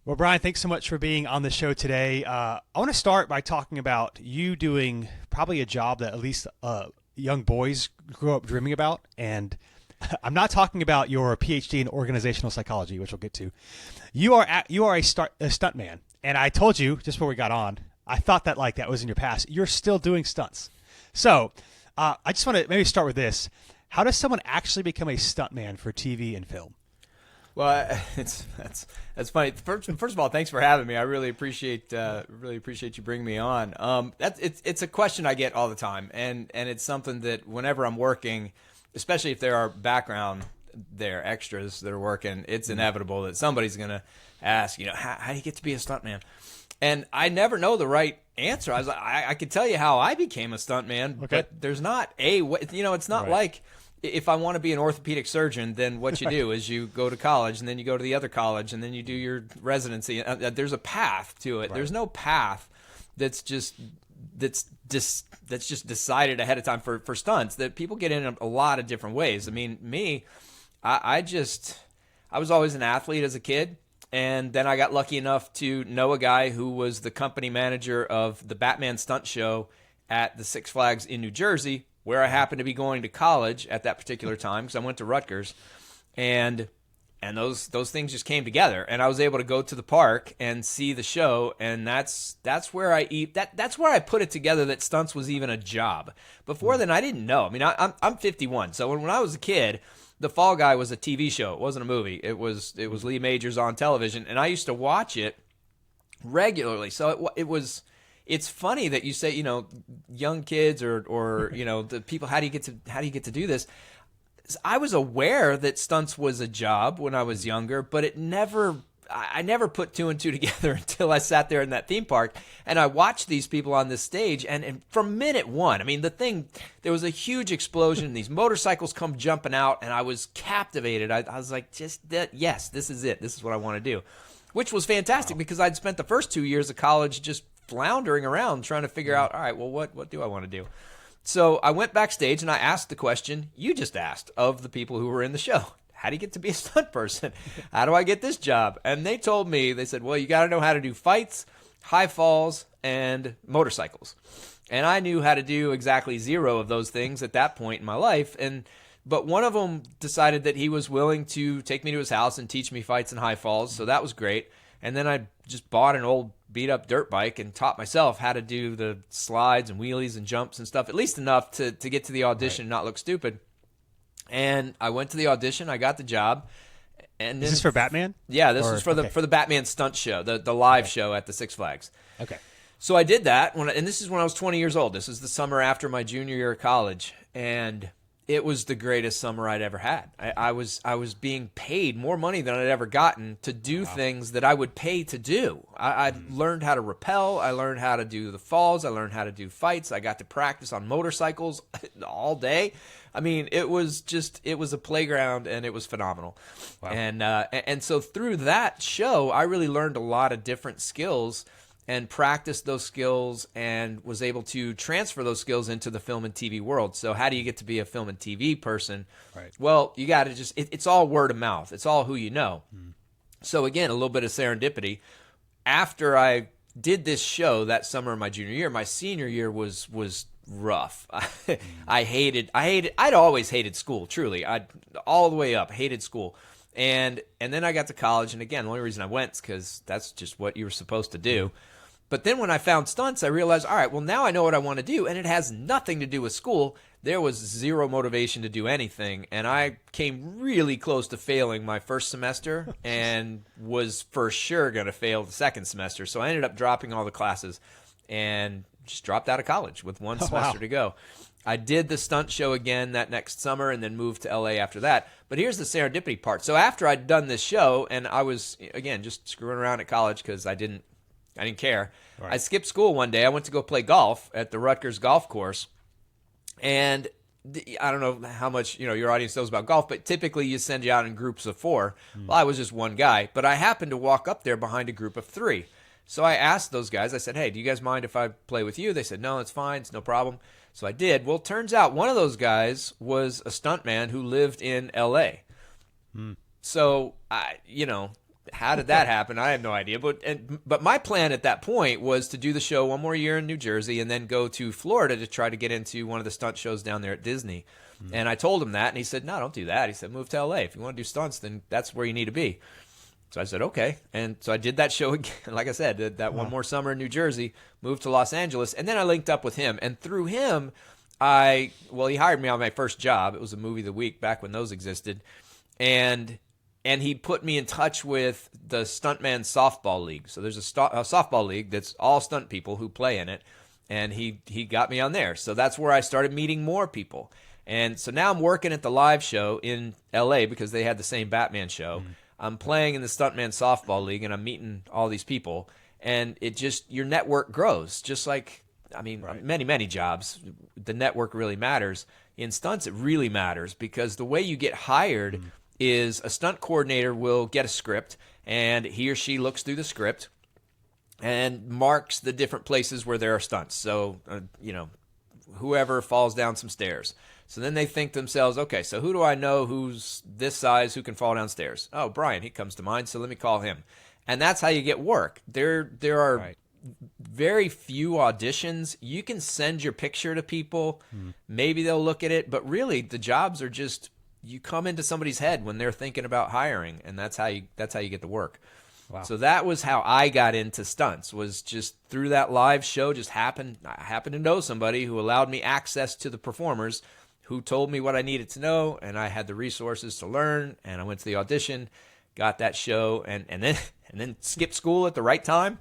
Well, Brian, thanks so much for being on the show today. I want to start by talking about you doing probably a job that at least young boys grew up dreaming about. And I'm not talking about your PhD in organizational psychology, which we'll get to. You are a stuntman, and I told you just before we got on, I thought that like that was in your past. You're still doing stunts. So I just want to maybe start with this. How does someone actually become a stuntman for TV and film? Well, that's funny. First of all, thanks for having me. I really appreciate you bringing me on. It's a question I get all the time, and it's something that whenever I'm working, especially if there are extras that are working, it's inevitable that somebody's gonna ask, how do you get to be a stuntman? And I never know the right answer. I could tell you how I became a stuntman, Okay. but there's not a way. It's not Right. like if I want to be an orthopedic surgeon, then what you do is you go to college, and then you go to the other college, and then you do your residency. There's a path to it. Right. There's no path that's just decided ahead of time for stunts. That people get in a lot of different ways. I mean, me, I was always an athlete as a kid. And then I got lucky enough to know a guy who was the company manager of the Batman Stunt Show at the Six Flags in New Jersey, where I happened to be going to college at that particular time because I went to Rutgers. And those things just came together, and I was able to go to the park and see the show, and that's where that's where I put it together that stunts was even a job. Before then, I didn't know. I mean, I'm 51, so when I was a kid, The Fall Guy was a TV show. It wasn't a movie. It was Lee Majors on television, and I used to watch it regularly. So it's funny that you say, young kids or the people, how do you get to do this? I was aware that stunts was a job when I was younger, but I never put two and two together until I sat there in that theme park and I watched these people on this stage. And from minute one, I mean, there was a huge explosion. These motorcycles come jumping out, and I was captivated. I was like, yes, this is it. This is what I want to do, which was fantastic because I'd spent the first 2 years of college just floundering around trying to figure out, all right, well, what do I want to do? So I went backstage and I asked the question you just asked of the people who were in the show. How do you get to be a stunt person? How do I get this job? And they told me, they said, well, you got to know how to do fights, high falls, and motorcycles. And I knew how to do exactly zero of those things at that point in my life. But one of them decided that he was willing to take me to his house and teach me fights and high falls. So that was great. And then I just bought an old beat-up dirt bike and taught myself how to do the slides and wheelies and jumps and stuff, at least enough to get to the audition and not look stupid. And I went to the audition. I got the job. And then, Is this for Batman? Yeah, this was for the Batman Stunt Show, the live show at the Six Flags. Okay. So I did that, and this is when I was 20 years old. This is the summer after my junior year of college, and it was the greatest summer I'd ever had. I was being paid more money than I'd ever gotten to do things that I would pay to do. I learned how to rappel. I learned how to do the falls. I learned how to do fights. I got to practice on motorcycles all day. I mean, it was a playground, and it was phenomenal. Wow. And so through that show, I really learned a lot of different skills and practiced those skills and was able to transfer those skills into the film and TV world. So how do you get to be a film and TV person? Right. Well, you got to it's all word of mouth. It's all who you know. So again, a little bit of serendipity. After I did this show that summer of my junior year, my senior year was rough. I'd always hated school, truly. All the way up, hated school. And then I got to college, and again, the only reason I went is because that's just what you were supposed to do. But then when I found stunts, I realized, all right, well, now I know what I want to do, and it has nothing to do with school. There was zero motivation to do anything, and I came really close to failing my first semester and was for sure going to fail the second semester. So I ended up dropping all the classes and just dropped out of college with one semester to go. I did the stunt show again that next summer and then moved to LA after that. But here's the serendipity part. So after I'd done this show, and I was, again, just screwing around at college because I didn't care. Right. I skipped school one day. I went to go play golf at the Rutgers golf course. And I don't know how much your audience knows about golf, but typically you send you out in groups of 4. Well, I was just one guy. But I happened to walk up there behind a group of 3. So I asked those guys, I said, hey, do you guys mind if I play with you? They said, no, it's fine. It's no problem. So I did. Well, it turns out one of those guys was a stuntman who lived in L.A. So, how did that happen? I have no idea. But my plan at that point was to do the show one more year in New Jersey and then go to Florida to try to get into one of the stunt shows down there at Disney. And I told him that, and he said, "No, don't do that." He said, "Move to LA. If you want to do stunts, then that's where you need to be." So I said, "Okay." And so I did that show again. Like I said, did that one more summer in New Jersey, moved to Los Angeles, and then I linked up with him. And through him, he hired me on my first job. It was a movie of the week back when those existed. And he put me in touch with the Stuntman softball league. So there's a softball league that's all stunt people who play in it. And he got me on there. So that's where I started meeting more people. And so now I'm working at the live show in LA because they had the same Batman show. I'm playing in the Stuntman softball league, and I'm meeting all these people. And it just, your network grows. Just like, many, many jobs, the network really matters. In stunts, it really matters because the way you get hired is a stunt coordinator will get a script, and he or she looks through the script and marks the different places where there are stunts. So, whoever falls down some stairs. So then they think to themselves, okay, so who do I know who's this size who can fall downstairs? Oh, Brian, he comes to mind, so let me call him. And that's how you get work. There are very few auditions. You can send your picture to people. Maybe they'll look at it, but really the jobs are just, you come into somebody's head when they're thinking about hiring, and that's how you get the work. Wow. So that was how I got into stunts, was just through that live show. I happened to know somebody who allowed me access to the performers, who told me what I needed to know, and I had the resources to learn, and I went to the audition, got that show, and then skipped school at the right time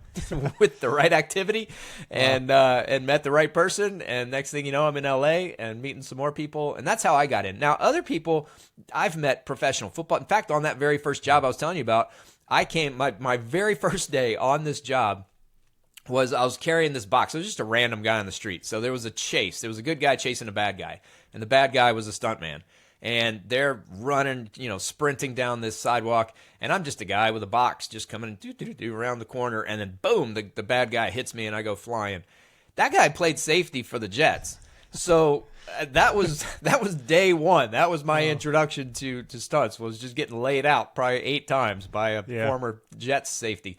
with the right activity, and met the right person, and next thing you know, I'm in LA and meeting some more people, and that's how I got in. Now, other people, I've met professional football. In fact, on that very first job I was telling you about, my very first day on this job was I was carrying this box. It was just a random guy on the street. So there was a chase. There was a good guy chasing a bad guy, and the bad guy was a stuntman. And they're running, sprinting down this sidewalk, and I'm just a guy with a box just coming around the corner, and then boom, the bad guy hits me, and I go flying. That guy played safety for the Jets. So that was day one. That was my introduction to stunts, was just getting laid out probably 8 times by a former Jets safety.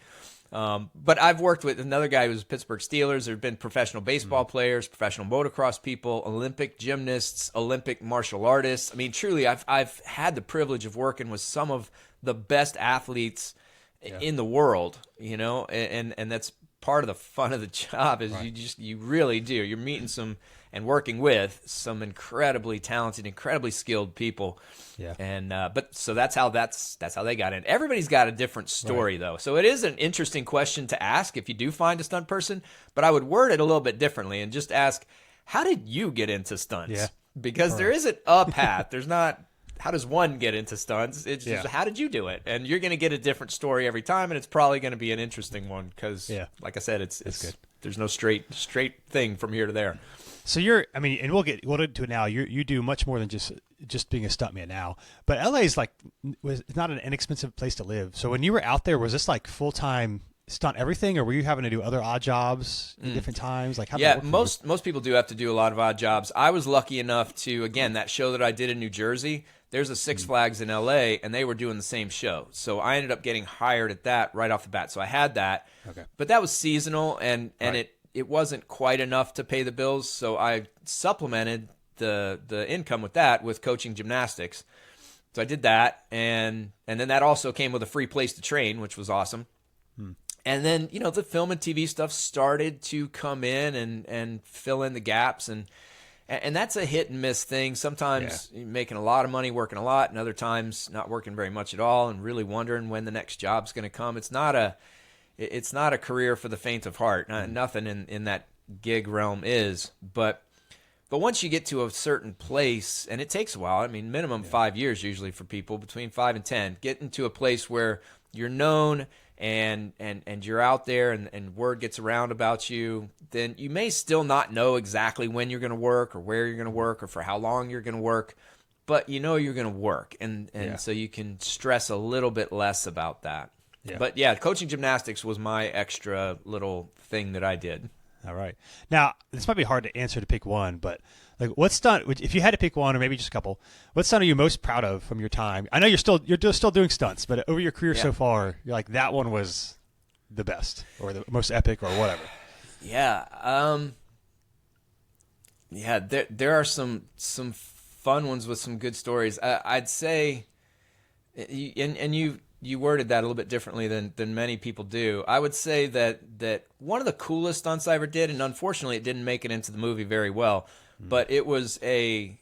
But I've worked with another guy who's Pittsburgh Steelers. There have been professional baseball players, professional motocross people, Olympic gymnasts, Olympic martial artists. I mean, truly, I've had the privilege of working with some of the best athletes in the world, and that's part of the fun of the job is you really do. You're meeting some and working with some incredibly talented, incredibly skilled people. Yeah. And so that's how they got in. Everybody's got a different story though. So it is an interesting question to ask if you do find a stunt person, but I would word it a little bit differently and just ask, how did you get into stunts? Yeah. Because there isn't a path. There's not, how does one get into stunts? It's just, how did you do it? And you're going to get a different story every time, and it's probably going to be an interesting one because, like I said, it's good. There's no straight thing from here to there. So and we'll get to it now. You do much more than just being a stuntman now. But LA is it's not an inexpensive place to live. So when you were out there, was this like full-time stunt everything, or were you having to do other odd jobs at different times? Like, how did that work most people do have to do a lot of odd jobs. I was lucky enough to, again, that show that I did in New Jersey, there's a Six Flags in LA, and they were doing the same show. So I ended up getting hired at that right off the bat. So I had that. Okay. But that was seasonal, and it wasn't quite enough to pay the bills. So I supplemented the income with that with coaching gymnastics. So I did that, and then that also came with a free place to train, which was awesome. And then, the film and TV stuff started to come in and fill in the gaps, and that's a hit and miss thing. Sometimes you're making a lot of money, working a lot, and other times not working very much at all and really wondering when the next job's going to come. It's not a career for the faint of heart. Nothing in that gig realm is, but once you get to a certain place, and it takes a while, I mean, minimum 5 years usually for people, between 5 and 10, get into a place where you're known and you're out there and word gets around about you, then you may still not know exactly when you're going to work or where you're going to work or for how long you're going to work, but you're going to work, and so you can stress a little bit less about that. Yeah. But coaching gymnastics was my extra little thing that I did. All right. Now, this might be hard to answer to pick one, but like, what stunt? If you had to pick one, or maybe just a couple, what stunt are you most proud of from your time? I know you're still doing stunts, but over your career so far, you're like that one was the best, or the most epic, or whatever. Yeah. Yeah. There are some fun ones with some good stories. I'd say, and you worded that a little bit differently than many people do. I would say that one of the coolest stunts I ever did, and unfortunately it didn't make it into the movie very well, but it was a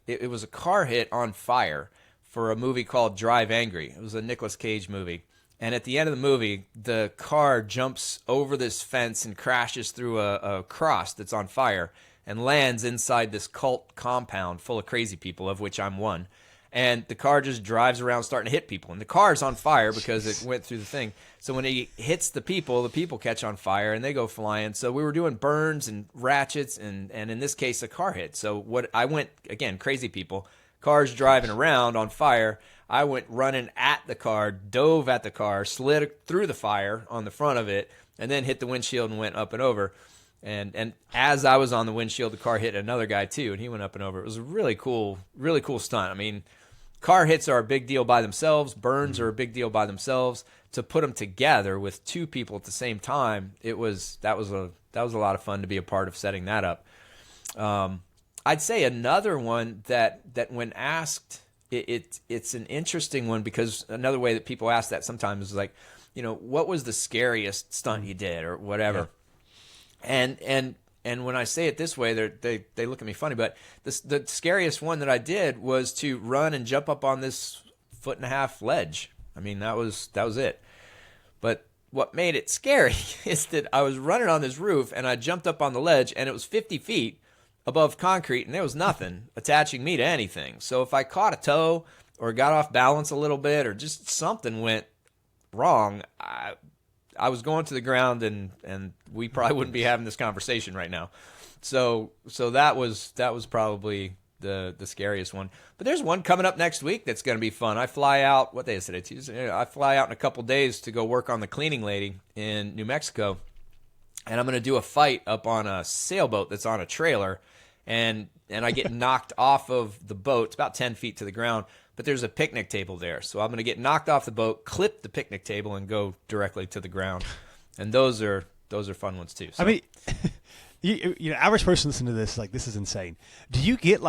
car hit on fire for a movie called Drive Angry. It was a Nicolas Cage movie. And at the end of the movie, the car jumps over this fence and crashes through a cross that's on fire and lands inside this cult compound full of crazy people, of which I'm one. And the car just drives around starting to hit people. And the car's on fire because it went through the thing. So when he hits the people catch on fire and they go flying. So we were doing burns and ratchets and in this case, a car hit. So what I went, again, crazy people, cars driving around on fire. I went running at the car, dove at the car, slid through the fire on the front of it, and then hit the windshield and went up and over. And as I was on the windshield, the car hit another guy too, and he went up and over. It was a really cool stunt. I mean, car hits are a big deal by themselves. Burns are a big deal by themselves. To put them together with two people at the same time, that was a lot of fun to be a part of setting that up. I'd say another one that when asked, it's an interesting one, because another way that people ask that sometimes is like, what was the scariest stunt you did or whatever. Yeah. And when I say it this way, they look at me funny, but the scariest one that I did was to run and jump up on this 1.5-foot ledge. I mean, that was it. But what made it scary is that I was running on this roof and I jumped up on the ledge and it was 50 feet above concrete and there was nothing attaching me to anything. So if I caught a toe or got off balance a little bit or just something went wrong, I was going to the ground and we probably wouldn't be having this conversation right now. So that was probably the scariest one. But there's one coming up next week that's going to be fun. I fly out, what day is today? Tuesday. I fly out in a couple days to go work on the cleaning lady in New Mexico. And I'm going to do a fight up on a sailboat that's on a trailer. And I get knocked off of the boat. It's about 10 feet to the ground. But there's a picnic table there. So I'm going to get knocked off the boat, clip the picnic table, and go directly to the ground. And those are fun ones too. So. I mean, average person listening to this, like, this is insane. Do you get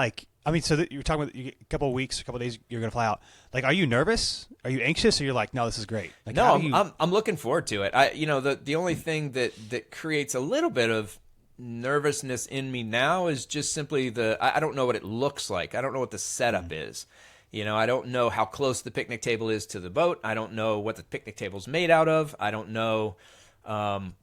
so that you're talking about you get a couple of weeks, a couple of days, you're going to fly out. Like, are you nervous? Are you anxious? Or you're like, no, this is great? Like, no, I'm looking forward to it. The only thing that creates a little bit of nervousness in me now is just simply I don't know what it looks like. I don't know what the setup is. I don't know how close the picnic table is to the boat. I don't know what the picnic table's made out of. I don't know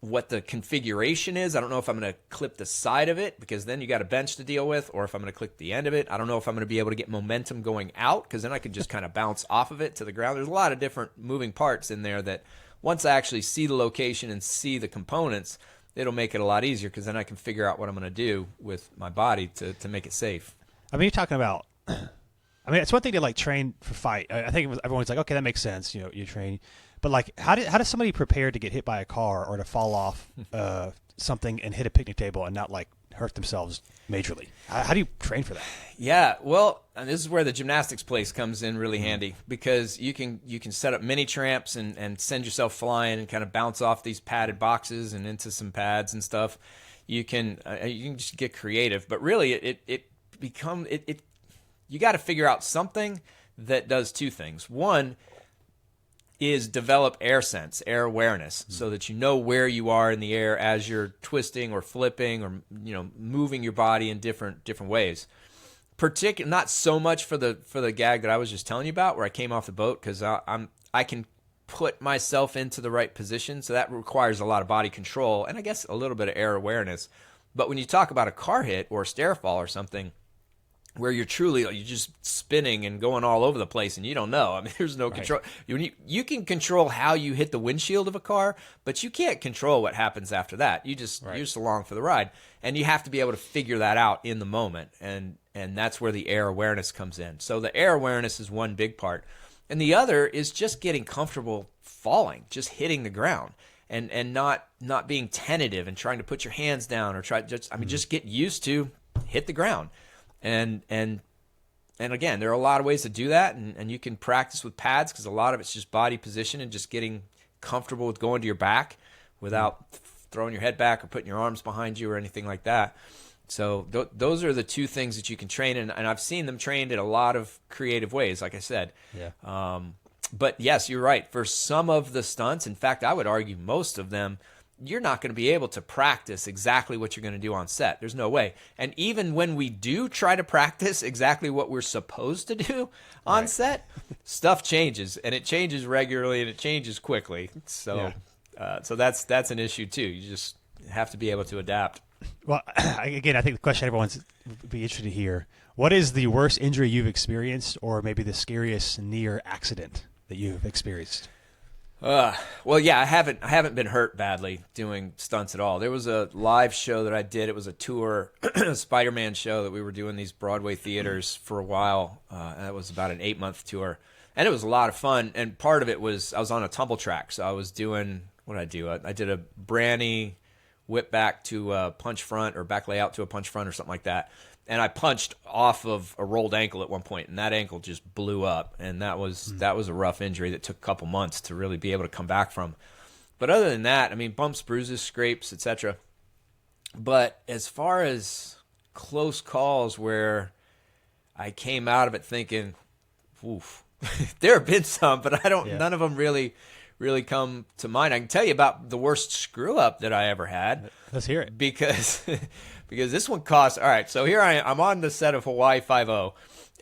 what the configuration is. I don't know if I'm going to clip the side of it, because then you got a bench to deal with, or if I'm going to clip the end of it. I don't know if I'm going to be able to get momentum going out, because then I could just kind of bounce off of it to the ground. There's a lot of different moving parts in there that once I actually see the location and see the components, it'll make it a lot easier, because then I can figure out what I'm going to do with my body to make it safe. I mean, you're talking about... I mean, it's one thing to train for fight. I think everyone's like, okay, that makes sense. You train, but how does somebody prepare to get hit by a car or to fall off something and hit a picnic table and not hurt themselves majorly? How do you train for that? Yeah, well, and this is where the gymnastics place comes in really handy, because you can set up mini tramps and send yourself flying and kind of bounce off these padded boxes and into some pads and stuff. You can just get creative, but really you got to figure out something that does two things. One is develop air sense, air awareness, so that you know where you are in the air as you're twisting or flipping or moving your body in different ways. Not so much for the gag that I was just telling you about, where I came off the boat, because I can put myself into the right position, so that requires a lot of body control and I guess a little bit of air awareness. But when you talk about a car hit or a stair fall or something, where you're just spinning and going all over the place and you don't know. I mean, there's no control. You can control how you hit the windshield of a car, but you can't control what happens after that. You're just along for the ride. And you have to be able to figure that out in the moment. And that's where the air awareness comes in. So the air awareness is one big part. And the other is just getting comfortable falling, just hitting the ground. and not being tentative and trying to put your hands down or just get used to hit the ground. And again, there are a lot of ways to do that, and you can practice with pads because a lot of it's just body position and just getting comfortable with going to your back without throwing your head back or putting your arms behind you or anything like that. So those are the two things that you can train, and I've seen them trained in a lot of creative ways, like I said. Yeah. But yes, you're right. For some of the stunts, in fact, I would argue most of them, you're not going to be able to practice exactly what you're going to do on set. There's no way. And even when we do try to practice exactly what we're supposed to do on set, stuff changes, and it changes regularly, and it changes quickly. So, so that's an issue too. You just have to be able to adapt. Well, again, I think the question everyone's would be interested to hear: what is the worst injury you've experienced, or maybe the scariest near accident that you've experienced? Well, yeah, I haven't been hurt badly doing stunts at all. There was a live show that I did. It was a tour, Spider-Man show that we were doing these Broadway theaters for a while. That was about an 8-month tour, and it was a lot of fun. And part of it was I was on a tumble track, so I was doing what did I do? I did a Branny whip back to a punch front or back layout to a punch front or something like that. And I punched off of a rolled ankle at one point, and that ankle just blew up. And that was a rough injury that took a couple months to really be able to come back from. But other than that, I mean, bumps, bruises, scrapes, etc. But as far as close calls where I came out of it thinking, oof, there have been some, but none of them really come to mind. I can tell you about the worst screw up that I ever had. Let's hear it. Because this one cost, all right, so here I'm on the set of Hawaii 5-0,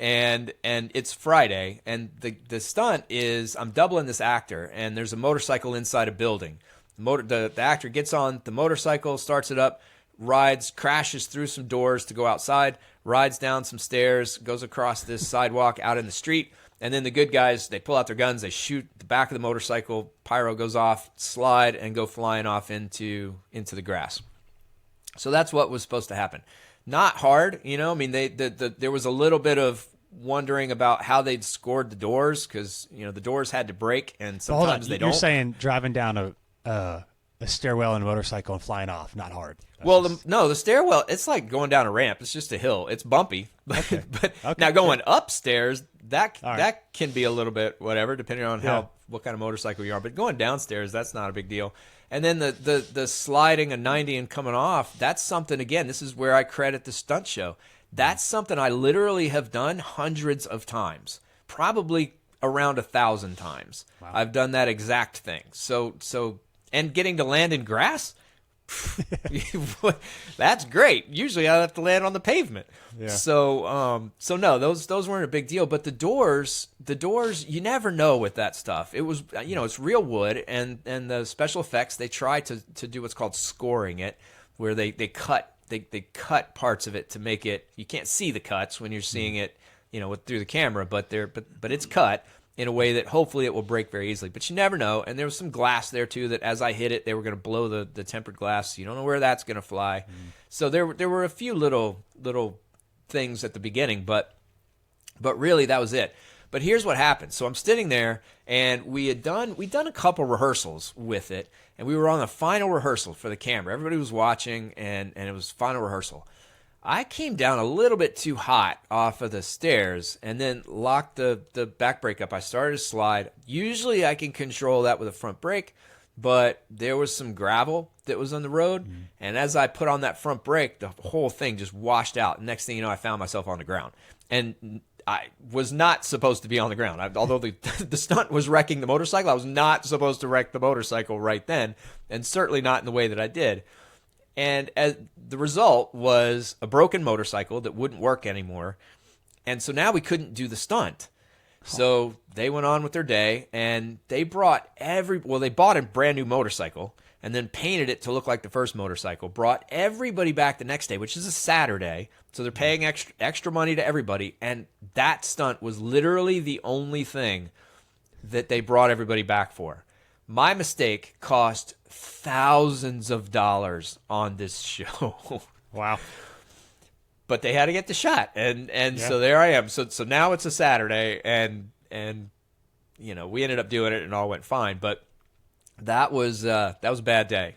and it's Friday, and the stunt is I'm doubling this actor, and there's a motorcycle inside a building. The actor gets on the motorcycle, starts it up, rides, crashes through some doors to go outside, rides down some stairs, goes across this sidewalk out in the street, and then the good guys, they pull out their guns, they shoot the back of the motorcycle, pyro goes off, slide, and go flying off into the grass. So that's what was supposed to happen. Not hard, you know. I mean, there was a little bit of wondering about how they'd scored the doors because, you know, the doors had to break, and sometimes they don't. You're saying driving down a stairwell in a motorcycle and flying off, not hard. The stairwell, it's like going down a ramp. It's just a hill. It's bumpy. Okay. But now going upstairs, that can be a little bit whatever, depending on what kind of motorcycle you are. But going downstairs, that's not a big deal. And then the sliding a 90 and coming off, that's something, again, this is where I credit the stunt show. That's something I literally have done hundreds of times, probably around 1,000 times. Wow. I've done that exact thing. So and getting to land in grass, that's great. Usually I have to land on the pavement. Yeah. So no, those weren't a big deal. But the doors, you never know with that stuff. It was, you know, it's real wood, and the special effects, they try to do what's called scoring it, where they cut parts of it to make it, you can't see the cuts when you're seeing it, you know, through the camera, but it's cut in a way that hopefully it will break very easily. But you never know. And there was some glass there, too, that as I hit it, they were going to blow the tempered glass. You don't know where that's going to fly. So there were a few little things at the beginning, but really that was it. But here's what happened. So I'm sitting there, and we'd done a couple rehearsals with it, and we were on the final rehearsal for the camera. Everybody was watching, and it was final rehearsal. I came down a little bit too hot off of the stairs and then locked the back brake up. I started to slide. Usually I can control that with a front brake, but there was some gravel that was on the road, and as I put on that front brake, the whole thing just washed out. Next thing you know, I found myself on the ground. And I was not supposed to be on the ground. Although the stunt was wrecking the motorcycle, I was not supposed to wreck the motorcycle right then, and certainly not in the way that I did. And the result was a broken motorcycle that wouldn't work anymore. And so now we couldn't do the stunt. So they went on with their day, and they brought they bought a brand new motorcycle and then painted it to look like the first motorcycle, brought everybody back the next day, which is a Saturday. So they're paying extra money to everybody. And that stunt was literally the only thing that they brought everybody back for. My mistake cost thousands of dollars on this show. Wow. But they had to get the shot. And so there I am. So now it's a Saturday, and you know, we ended up doing it and all went fine. But That was a bad day.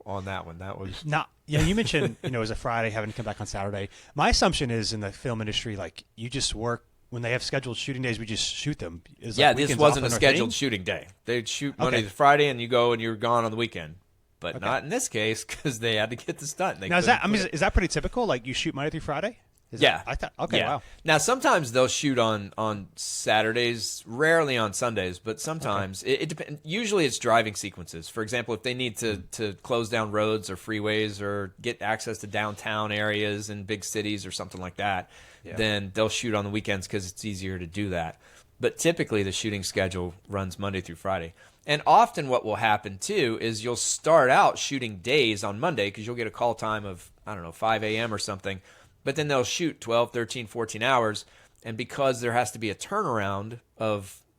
On that one, that was Now, yeah, you mentioned it was a Friday, having to come back on Saturday. My assumption is in the film industry, like you just work when they have scheduled shooting days, we just shoot them. yeah. This wasn't a scheduled shooting day. They'd shoot Monday to Friday, and you go and you're gone on the weekend. But not in this case because they had to get the stunt. Now, is that pretty typical? Like you shoot Monday through Friday? I thought. Okay, yeah. wow. Now sometimes they'll shoot on Saturdays, rarely on Sundays, but sometimes it depends. Usually it's driving sequences. For example, if they need to close down roads or freeways or get access to downtown areas in big cities or something like that, then they'll shoot on the weekends because it's easier to do that. But typically the shooting schedule runs Monday through Friday. And often what will happen too is you'll start out shooting days on Monday because you'll get a call time of 5 a.m. or something. But then they'll shoot 12, 13, 14 hours, and because there has to be a turnaround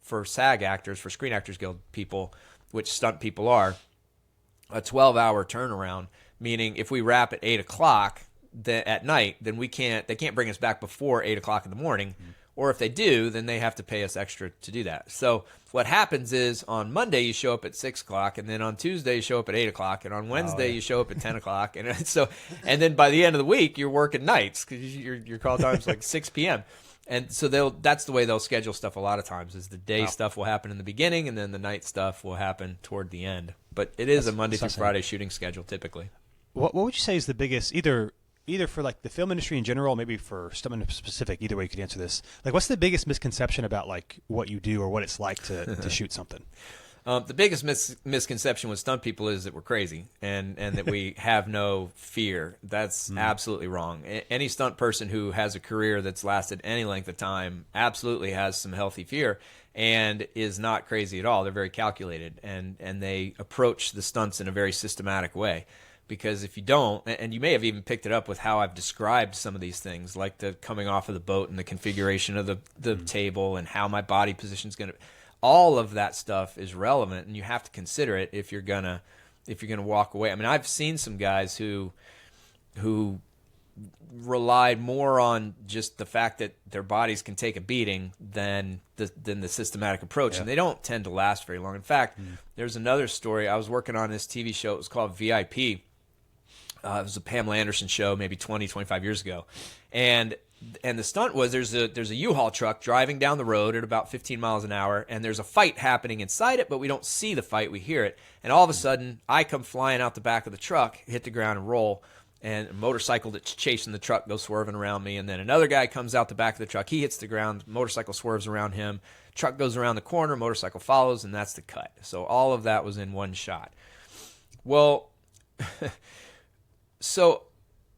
for SAG actors, for Screen Actors Guild people, which stunt people are, a 12-hour turnaround, meaning if we wrap at 8 o'clock at night, then they can't bring us back before 8 o'clock in the morning, or if they do, then they have to pay us extra to do that. So what happens is on Monday you show up at 6 o'clock, and then on Tuesday you show up at 8 o'clock, and on Wednesday you show up at 10 o'clock, and then by the end of the week you're working nights because your call time's like 6 p.m. And so that's the way they'll schedule stuff a lot of times is the day stuff will happen in the beginning, and then the night stuff will happen toward the end. But it is a Monday through Friday shooting schedule typically. What would you say is the biggest either for like the film industry in general, maybe for Stuntman specific, either way you could answer this. Like what's the biggest misconception about like what you do or what it's like to shoot something? The biggest misconception with stunt people is that we're crazy and that we have no fear. That's absolutely wrong. Any stunt person who has a career that's lasted any length of time absolutely has some healthy fear and is not crazy at all. They're very calculated and they approach the stunts in a very systematic way. Because if you don't, and you may have even picked it up with how I've described some of these things, like the coming off of the boat and the configuration of the table and how my body position is going to, all of that stuff is relevant, and you have to consider it if you're gonna walk away. I mean, I've seen some guys who relied more on just the fact that their bodies can take a beating than the systematic approach, and they don't tend to last very long. In fact, there's another story. I was working on this TV show. It was called VIP. It was a Pamela Anderson show maybe 20, 25 years ago. And the stunt was there's a U-Haul truck driving down the road at about 15 miles an hour, and there's a fight happening inside it, but we don't see the fight. We hear it. And all of a sudden, I come flying out the back of the truck, hit the ground and roll, and a motorcycle that's chasing the truck goes swerving around me. And then another guy comes out the back of the truck. He hits the ground. Motorcycle swerves around him. Truck goes around the corner. Motorcycle follows, and that's the cut. So all of that was in one shot. Well, so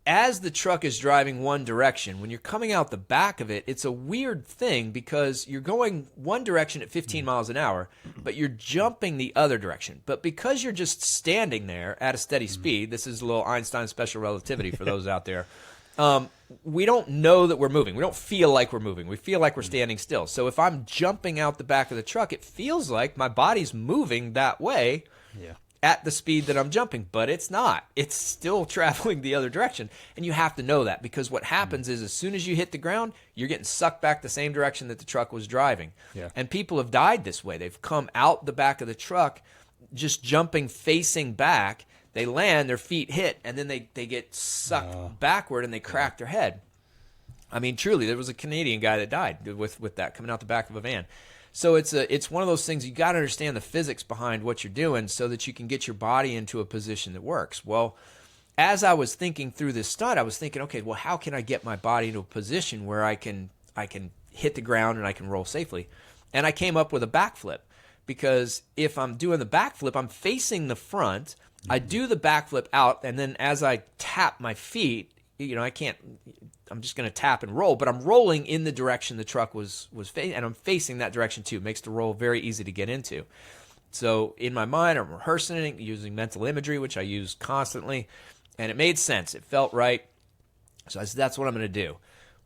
as the truck is driving one direction, when you're coming out the back of it, it's a weird thing because you're going one direction at 15 miles an hour, but you're jumping the other direction. But because you're just standing there at a steady speed, this is a little Einstein special relativity for those out there, we don't know that we're moving. We don't feel like we're moving. We feel like we're standing still. So if I'm jumping out the back of the truck, it feels like my body's moving that way. Yeah. At the speed that I'm jumping, but it's not. It's still traveling the other direction. And you have to know that because what happens is as soon as you hit the ground, you're getting sucked back the same direction that the truck was driving. Yeah. And people have died this way. They've come out the back of the truck just jumping, facing back. They land, their feet hit, and then they get sucked backward and they crack their head. I mean, truly, there was a Canadian guy that died with that coming out the back of a van. So it's one of those things you got to understand the physics behind what you're doing so that you can get your body into a position that works. Well, as I was thinking through this stunt, I was thinking, okay, well, how can I get my body into a position where I can hit the ground and I can roll safely? And I came up with a backflip because if I'm doing the backflip, I'm facing the front. I do the backflip out, and then as I tap my feet, I'm just going to tap and roll, but I'm rolling in the direction the truck was facing, and I'm facing that direction too. It makes the roll very easy to get into. So in my mind, I'm rehearsing it using mental imagery, which I use constantly, and it made sense. It felt right. So I said, that's what I'm going to do.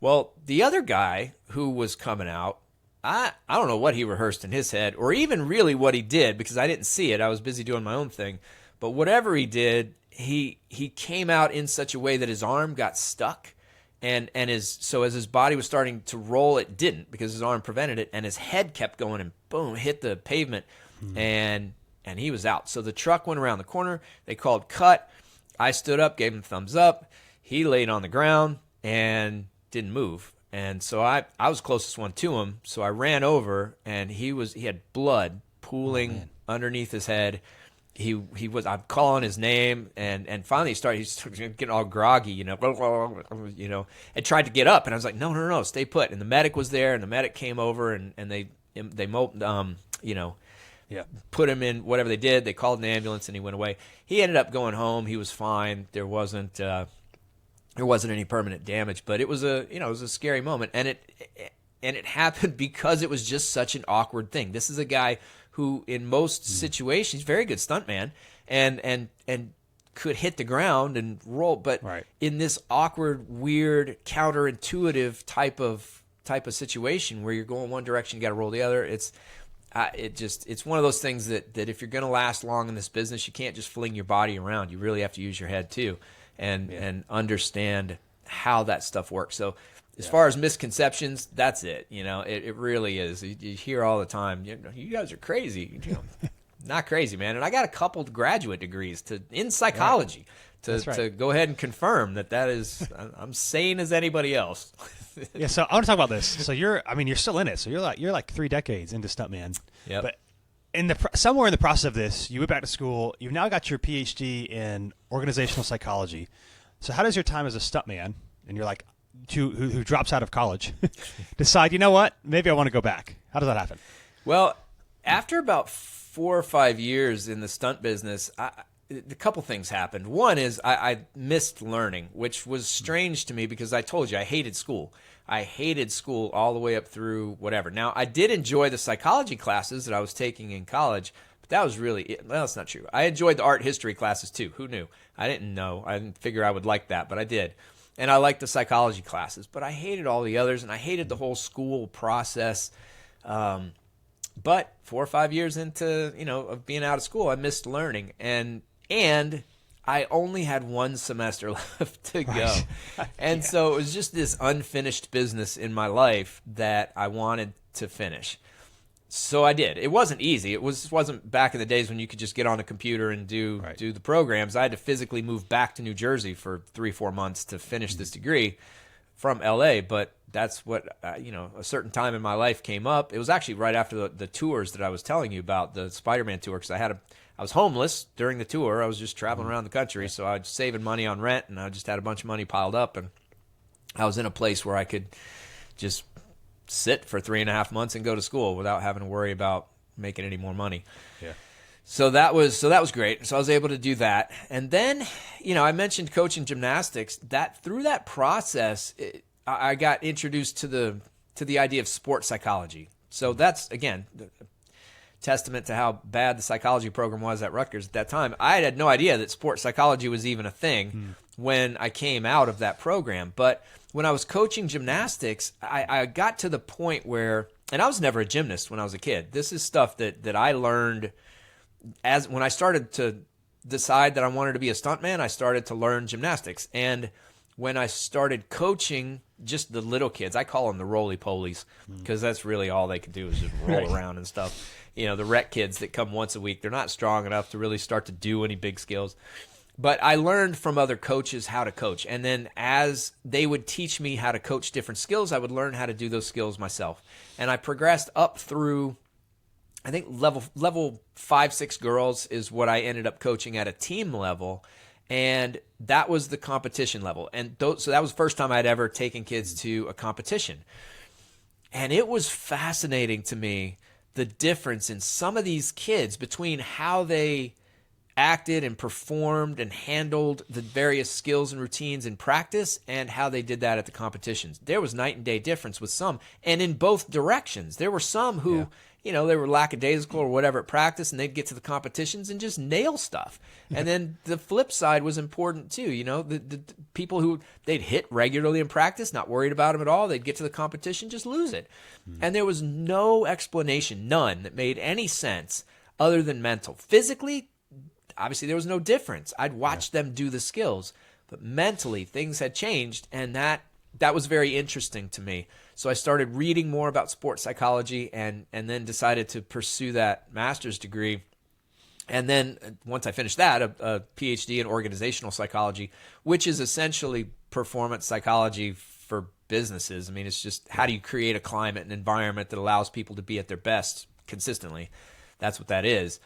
Well, the other guy who was coming out, I don't know what he rehearsed in his head or even really what he did because I didn't see it. I was busy doing my own thing. But whatever he did, he came out in such a way that his arm got stuck. And as his body was starting to roll, it didn't because his arm prevented it. And his head kept going and boom, hit the pavement. And and he was out. So the truck went around the corner. They called cut. I stood up, gave him a thumbs up. He laid on the ground and didn't move. And so I was closest one to him. So I ran over, and he had blood pooling underneath his head. I'm calling his name, and finally he's getting all groggy, and tried to get up. And I was like, no, stay put. And the medic was there, and the medic came over, and they put him in whatever they did. They called an ambulance, and he went away. He ended up going home. He was fine. There wasn't any permanent damage, but it was a scary moment, and it happened because it was just such an awkward thing. This is a guy who, in most situations, very good stuntman, and could hit the ground and roll, but in this awkward, weird, counterintuitive type of situation where you're going one direction, you got to roll the other. It's one of those things that if you're going to last long in this business, you can't just fling your body around. You really have to use your head too, and understand how that stuff works. So as far as misconceptions, that's it. It really is. You hear all the time, you guys are crazy. Not crazy, man. And I got a couple graduate degrees in psychology to go ahead and confirm that is, I'm sane as anybody else. Yeah, so I want to talk about this. So you're still in it. So you're like 3 decades into Stuntman. Yep. But somewhere in the process of this, you went back to school. You've now got your PhD in organizational psychology. So how does your time as a stuntman, and you're like who drops out of college, decide, you know what, maybe I want to go back? How does that happen? Well, after about 4 or 5 years in the stunt business, a couple things happened. One is I missed learning, which was strange to me because I told you I hated school. I hated school all the way up through whatever. Now, I did enjoy the psychology classes that I was taking in college, but that was really it. Well, that's not true. I enjoyed the art history classes too. Who knew? I didn't know. I didn't figure I would like that, but I did. And I liked the psychology classes, but I hated all the others, and I hated the whole school process. But 4 or 5 years into, of being out of school, I missed learning, and I only had 1 semester left to go. And so it was just this unfinished business in my life that I wanted to finish. So I did. It wasn't easy. It wasn't back in the days when you could just get on a computer and do the programs. I had to physically move back to New Jersey for 3-4 months to finish this degree from LA, but that's what, a certain time in my life came up. It was actually right after the tours that I was telling you about, the Spider-Man tour, because I was homeless during the tour. I was just traveling around the country, so I was saving money on rent, and I just had a bunch of money piled up, and I was in a place where I could just sit for 3.5 months and go to school without having to worry about making any more money. Yeah. So that was great. So I was able to do that. And then, I mentioned coaching gymnastics. Through that process, I got introduced to the idea of sports psychology. So that's, again, testament to how bad the psychology program was at Rutgers at that time. I had no idea that sports psychology was even a thing when I came out of that program. But when I was coaching gymnastics, I got to the point where, and I was never a gymnast when I was a kid. This is stuff that I learned when I started to decide that I wanted to be a stuntman. I started to learn gymnastics. And when I started coaching just the little kids, I call them the roly-polies because that's really all they can do is just roll around and stuff. The rec kids that come once a week, they're not strong enough to really start to do any big skills. But I learned from other coaches how to coach. And then as they would teach me how to coach different skills, I would learn how to do those skills myself. And I progressed up through, I think, level 5-6 girls is what I ended up coaching at a team level. And that was the competition level. And so that was the first time I'd ever taken kids to a competition. And it was fascinating to me, the difference in some of these kids between how they acted and performed and handled the various skills and routines in practice and how they did that at the competitions. There was night and day difference with some, and in both directions. There were some who, they were lackadaisical or whatever at practice, and they'd get to the competitions and just nail stuff. And then the flip side was important too. The people who they'd hit regularly in practice, not worried about them at all. They'd get to the competition, just lose it. And there was no explanation, none, that made any sense other than mental. Physically, obviously there was no difference. I'd watch them do the skills, but mentally things had changed, and that was very interesting to me. So I started reading more about sports psychology and then decided to pursue that master's degree. And then once I finished that, a PhD in organizational psychology, which is essentially performance psychology for businesses. I mean, it's just how do you create a climate and environment that allows people to be at their best consistently. That's what that is.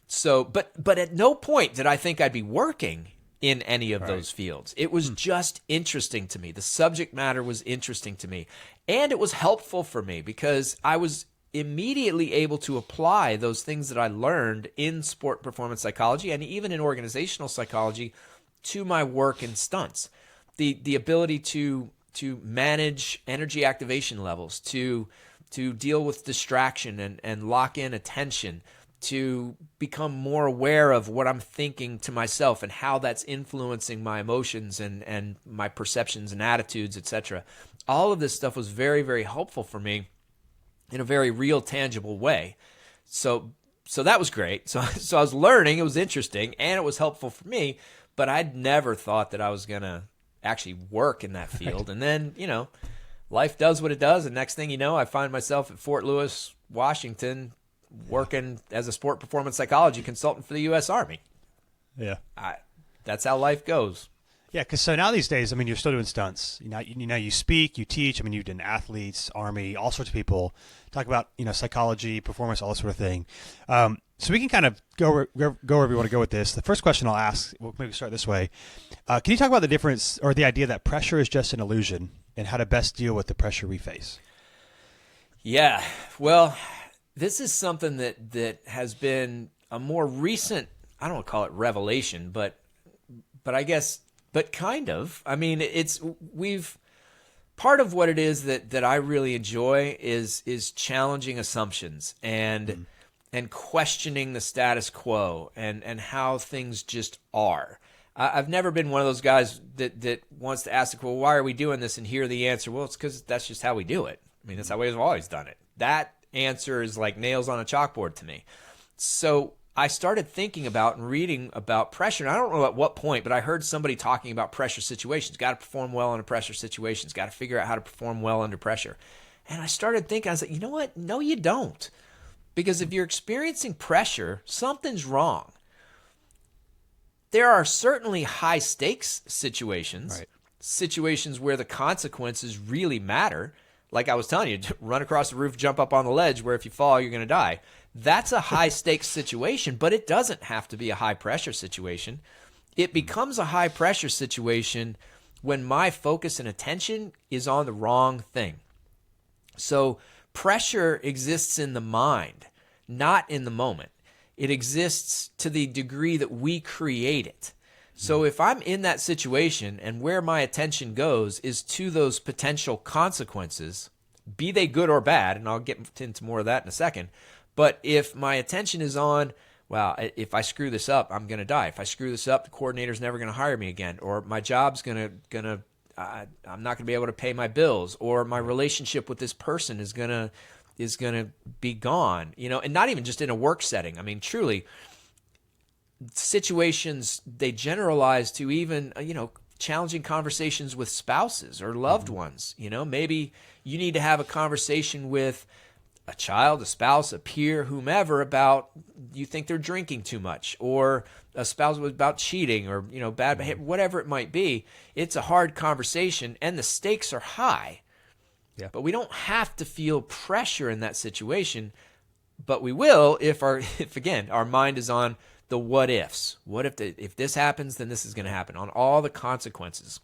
So, but at no point did I think I'd be working in any of those fields. It was just interesting to me. The subject matter was interesting to me. And it was helpful for me because I was immediately able to apply those things that I learned in sport performance psychology and even in organizational psychology to my work in stunts. The ability to manage energy activation levels, to deal with distraction and lock in attention, to become more aware of what I'm thinking to myself and how that's influencing my emotions and my perceptions and attitudes, etc. All of this stuff was very, very helpful for me in a very real, tangible way. So that was great. So I was learning, it was interesting, and it was helpful for me, but I'd never thought that I was going to actually work in that field. And then, life does what it does, and next thing you know, I find myself at Fort Lewis, Washington, working as a sport performance psychology consultant for the U.S. Army. Yeah. That's how life goes. Yeah, because so now these days, I mean, you're still doing stunts. You speak, you teach. I mean, you've done athletes, Army, all sorts of people. Talk about psychology, performance, all that sort of thing. So we can kind of go wherever we want to go with this. The first question I'll ask, we'll maybe start this way. Can you talk about the difference or the idea that pressure is just an illusion and how to best deal with the pressure we face? Yeah, well, this is something that has been a more recent, I don't want to call it revelation, but I guess, but kind of. I mean, part of what it is that I really enjoy is challenging assumptions and questioning the status quo and how things just are. I've never been one of those guys that wants to ask, well, why are we doing this? And hear the answer, well, it's because that's just how we do it. I mean, that's how we've always done it. That answer is like nails on a chalkboard to me. So I started thinking about and reading about pressure. And I don't know at what point, but I heard somebody talking about pressure situations. Got to perform well under pressure situations. Got to figure out how to perform well under pressure. And I started thinking, I was like, you know what? No, you don't. Because if you're experiencing pressure, something's wrong. There are certainly high stakes situations, situations where the consequences really matter. Like I was telling you, run across the roof, jump up on the ledge where if you fall, you're going to die. That's a high stakes situation, but it doesn't have to be a high pressure situation. It becomes a high pressure situation when my focus and attention is on the wrong thing. So pressure exists in the mind, not in the moment. It exists to the degree that we create it. So if I'm in that situation and where my attention goes is to those potential consequences, be they good or bad, and I'll get into more of that in a second, but if my attention is on, well, if I screw this up, I'm going to die. If I screw this up, the coordinator's never going to hire me again, or my job's I'm not going to be able to pay my bills, or my relationship with this person is going to be gone, and not even just in a work setting. I mean, truly, situations, they generalize to even, challenging conversations with spouses or loved ones. Maybe you need to have a conversation with a child, a spouse, a peer, whomever about you think they're drinking too much, or a spouse about cheating or, bad behavior, whatever it might be. It's a hard conversation and the stakes are high. Yeah. But we don't have to feel pressure in that situation, but we will if again, our mind is on the what ifs. What if this happens, then this is going to happen, on all the consequences.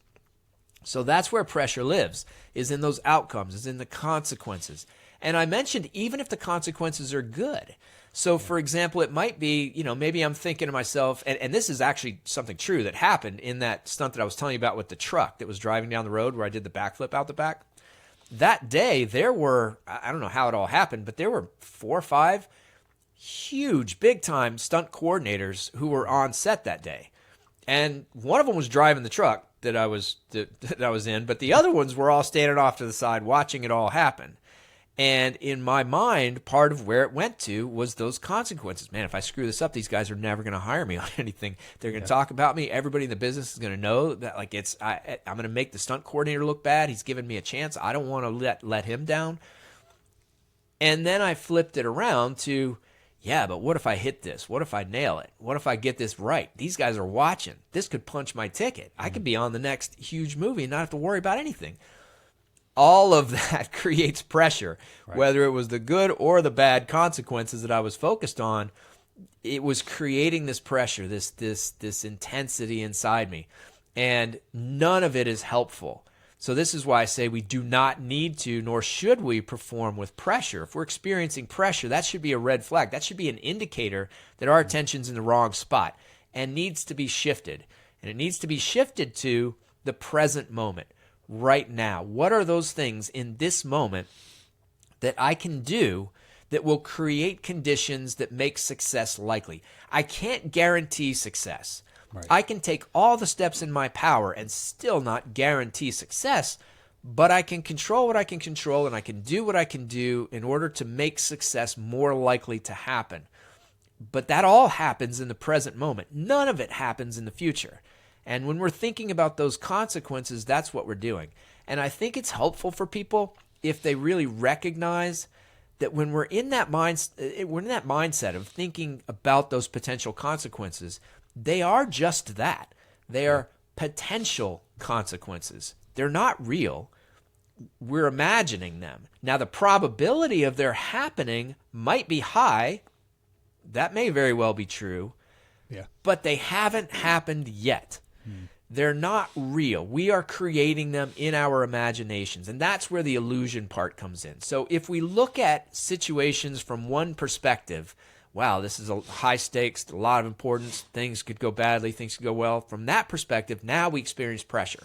So that's where pressure lives, is in those outcomes, is in the consequences. And I mentioned even if the consequences are good. So for example, it might be, maybe I'm thinking to myself, and this is actually something true that happened in that stunt that I was telling you about with the truck that was driving down the road where I did the backflip out the back. That day, there were, I don't know how it all happened, but there were 4 or 5 huge, big-time stunt coordinators who were on set that day. And one of them was driving the truck that I was in, but the other ones were all standing off to the side watching it all happen. And in my mind, part of where it went to was those consequences. Man, if I screw this up, these guys are never going to hire me on anything. They're going to talk about me. Everybody in the business is going to know that I'm going to make the stunt coordinator look bad. He's given me a chance. I don't want to let him down. And then I flipped it around to, Yeah, but what if I hit this? What if I nail it? What if I get this right? These guys are watching. This could punch my ticket. I could be on the next huge movie and not have to worry about anything. All of that creates pressure, right. Whether it was the good or the bad consequences that I was focused on. It was creating this pressure, this intensity inside me, and none of it is helpful. So this is why I say we do not need to, nor should we, perform with pressure. If we're experiencing pressure, that should be a red flag. That should be an indicator that our attention's in the wrong spot and needs to be shifted. And it needs to be shifted to the present moment, right now. What are those things in this moment that I can do that will create conditions that make success likely? I can't guarantee success. Right. I can take all the steps in my power and still not guarantee success, but I can control what I can control and I can do what I can do in order to make success more likely to happen. But that all happens in the present moment. None of it happens in the future. And when we're thinking about those consequences, that's what we're doing. And I think it's helpful for people if they really recognize that when we're in that mindset of thinking about those potential consequences, they are just that. They are potential consequences. They're not real. We're imagining them. Now, the probability of their happening might be high. That may very well be true. Yeah. But they haven't happened yet. They're not real. We are creating them in our imaginations, and that's where the illusion part comes in. So if we look at situations from one perspective, wow, this is a high stakes, a lot of importance, things could go badly, things could go well. From that perspective, now we experience pressure.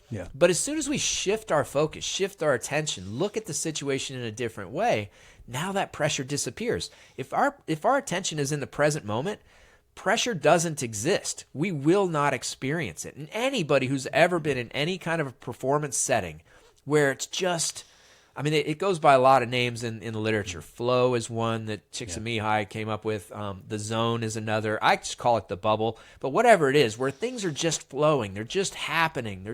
Yeah. But as soon as we shift our focus, shift our attention, look at the situation in a different way, now that pressure disappears. If our attention is in the present moment, pressure doesn't exist. We will not experience it. And anybody who's ever been in any kind of a performance setting where it's just, I mean, it goes by a lot of names in the literature. Flow is one that Csikszentmihalyi came up with. The zone is another. I just call it the bubble. But whatever it is, where things are just flowing, they're just happening,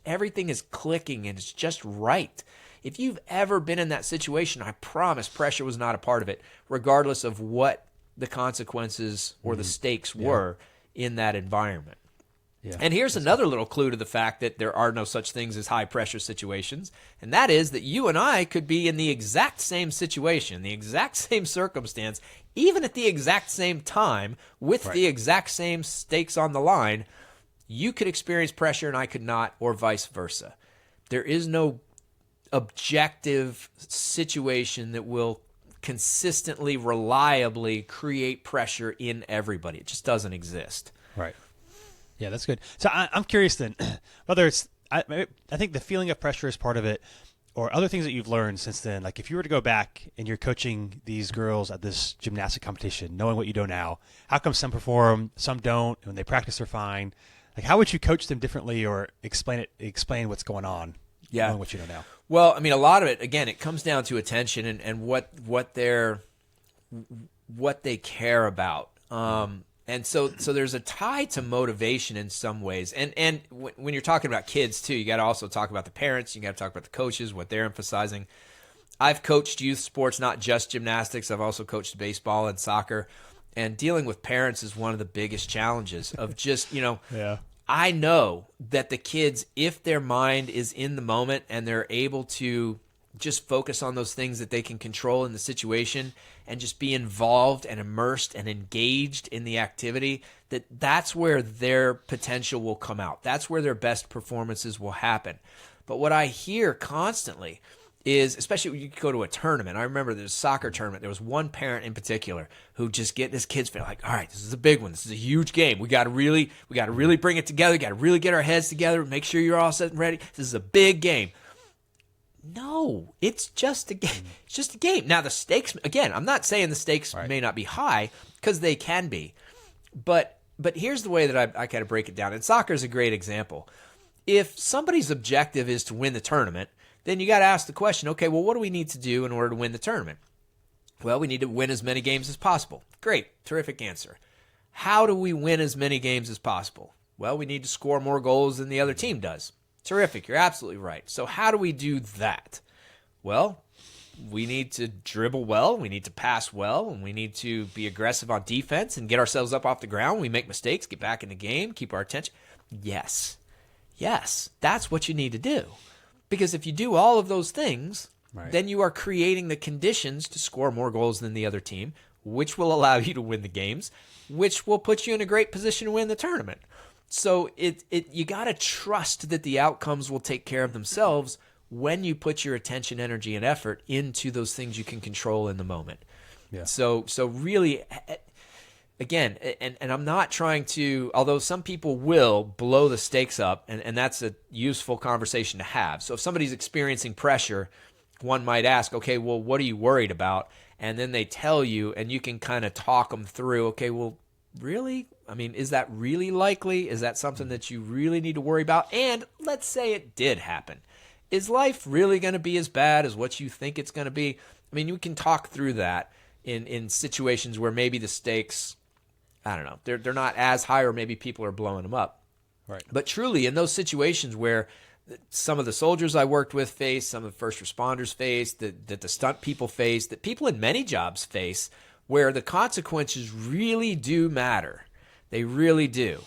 everything is clicking and it's just right. If you've ever been in that situation, I promise pressure was not a part of it, regardless of what the consequences or the stakes were in that environment. Yeah. And here's another little clue to the fact that there are no such things as high pressure situations, and that is that you and I could be in the exact same situation, the exact same circumstance, even at the exact same time, with the exact same stakes on the line. You could experience pressure and I could not, or vice versa. There is no objective situation that will consistently, reliably create pressure in everybody. It just doesn't exist. Right. Yeah, that's good. So I'm curious then, whether it's, I think the feeling of pressure is part of it, or other things that you've learned since then. Like if you were to go back and you're coaching these girls at this gymnastic competition, knowing what you know now, how come some perform, some don't, and when they practice they're fine? Like how would you coach them differently or explain what's going on, knowing what you know now? Well, I mean, a lot of it, again, it comes down to attention and what they care about. And so there's a tie to motivation in some ways. And when you're talking about kids too, you got to also talk about the parents. You got to talk about the coaches, what they're emphasizing. I've coached youth sports, not just gymnastics. I've also coached baseball and soccer. And dealing with parents is one of the biggest challenges of just, I know that the kids, if their mind is in the moment and they're able to just focus on those things that they can control in the situation and just be involved and immersed and engaged in the activity, that's where their potential will come out. That's where their best performances will happen. But what I hear constantly is, especially when you go to a tournament, I remember there's a soccer tournament, there was one parent in particular who just get his kids feel like, all right, this is a big one. This is a huge game. We got to really bring it together. We got to really get our heads together. Make sure you're all set and ready. This is a big game. No, it's just a game. It's just a game. Now the stakes, again, I'm not saying the stakes may not be high, because they can be. But here's the way that I kind of break it down. And soccer is a great example. If somebody's objective is to win the tournament, then you got to ask the question, okay, well, what do we need to do in order to win the tournament? Well, we need to win as many games as possible. Great, terrific answer. How do we win as many games as possible? Well, we need to score more goals than the other team does. Terrific, you're absolutely right. So how do we do that? Well, we need to dribble well, we need to pass well, and we need to be aggressive on defense and get ourselves up off the ground. We make mistakes, get back in the game, keep our attention. Yes, that's what you need to do. Because if you do all of those things, then you are creating the conditions to score more goals than the other team, which will allow you to win the games, which will put you in a great position to win the tournament. So you got to trust that the outcomes will take care of themselves when you put your attention, energy, and effort into those things you can control in the moment. Yeah. So really, again, and I'm not trying to, although some people will blow the stakes up, and that's a useful conversation to have. So if somebody's experiencing pressure, one might ask, okay, well, what are you worried about? And then they tell you, and you can kind of talk them through, okay, well, really? I mean, is that really likely? Is that something that you really need to worry about? And let's say it did happen. Is life really going to be as bad as what you think it's going to be? I mean, you can talk through that in situations where maybe the stakes, I don't know, they're not as high, or maybe people are blowing them up. Right. But truly, in those situations where some of the soldiers I worked with face, some of the first responders face, that the stunt people face, that people in many jobs face, where the consequences really do matter. They really do.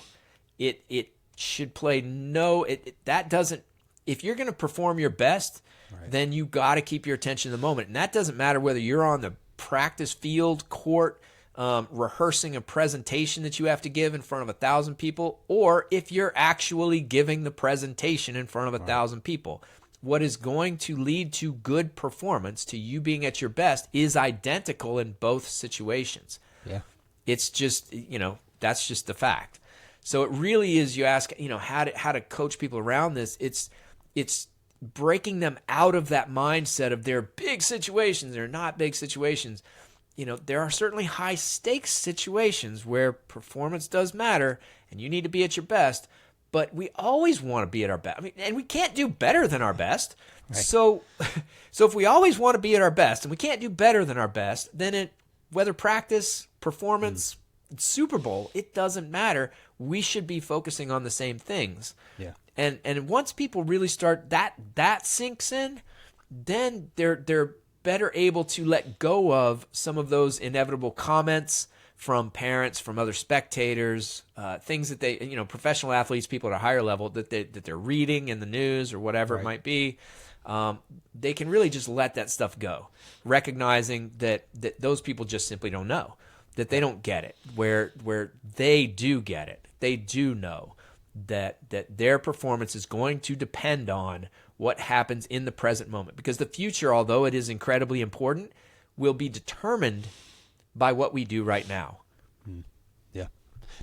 It should play that doesn't, if you're going to perform your best, then you got to keep your attention in the moment. And that doesn't matter whether you're on the practice field, court, rehearsing a presentation that you have to give in front of 1,000 people, or if you're actually giving the presentation in front of 1,000 people. What is going to lead to good performance, to you being at your best, is identical in both situations. Yeah. It's just, that's just the fact. So it really is, you ask, how to coach people around this. It's breaking them out of that mindset of they're big situations, they're not big situations. There are certainly high stakes situations where performance does matter and you need to be at your best, but we always want to be at our best. I mean, and we can't do better than our best. Right. So if we always want to be at our best and we can't do better than our best, then whether practice, performance, Super Bowl, it doesn't matter. We should be focusing on the same things. Yeah. And once people really start that sinks in, then they're better able to let go of some of those inevitable comments from parents, from other spectators, things that they, professional athletes, people at a higher level that they're reading in the news or whatever it might be. They can really just let that stuff go, recognizing that those people just simply don't know, that they don't get it, where they do get it. They do know that their performance is going to depend on what happens in the present moment, because the future, although it is incredibly important, will be determined by what we do right now. Yeah.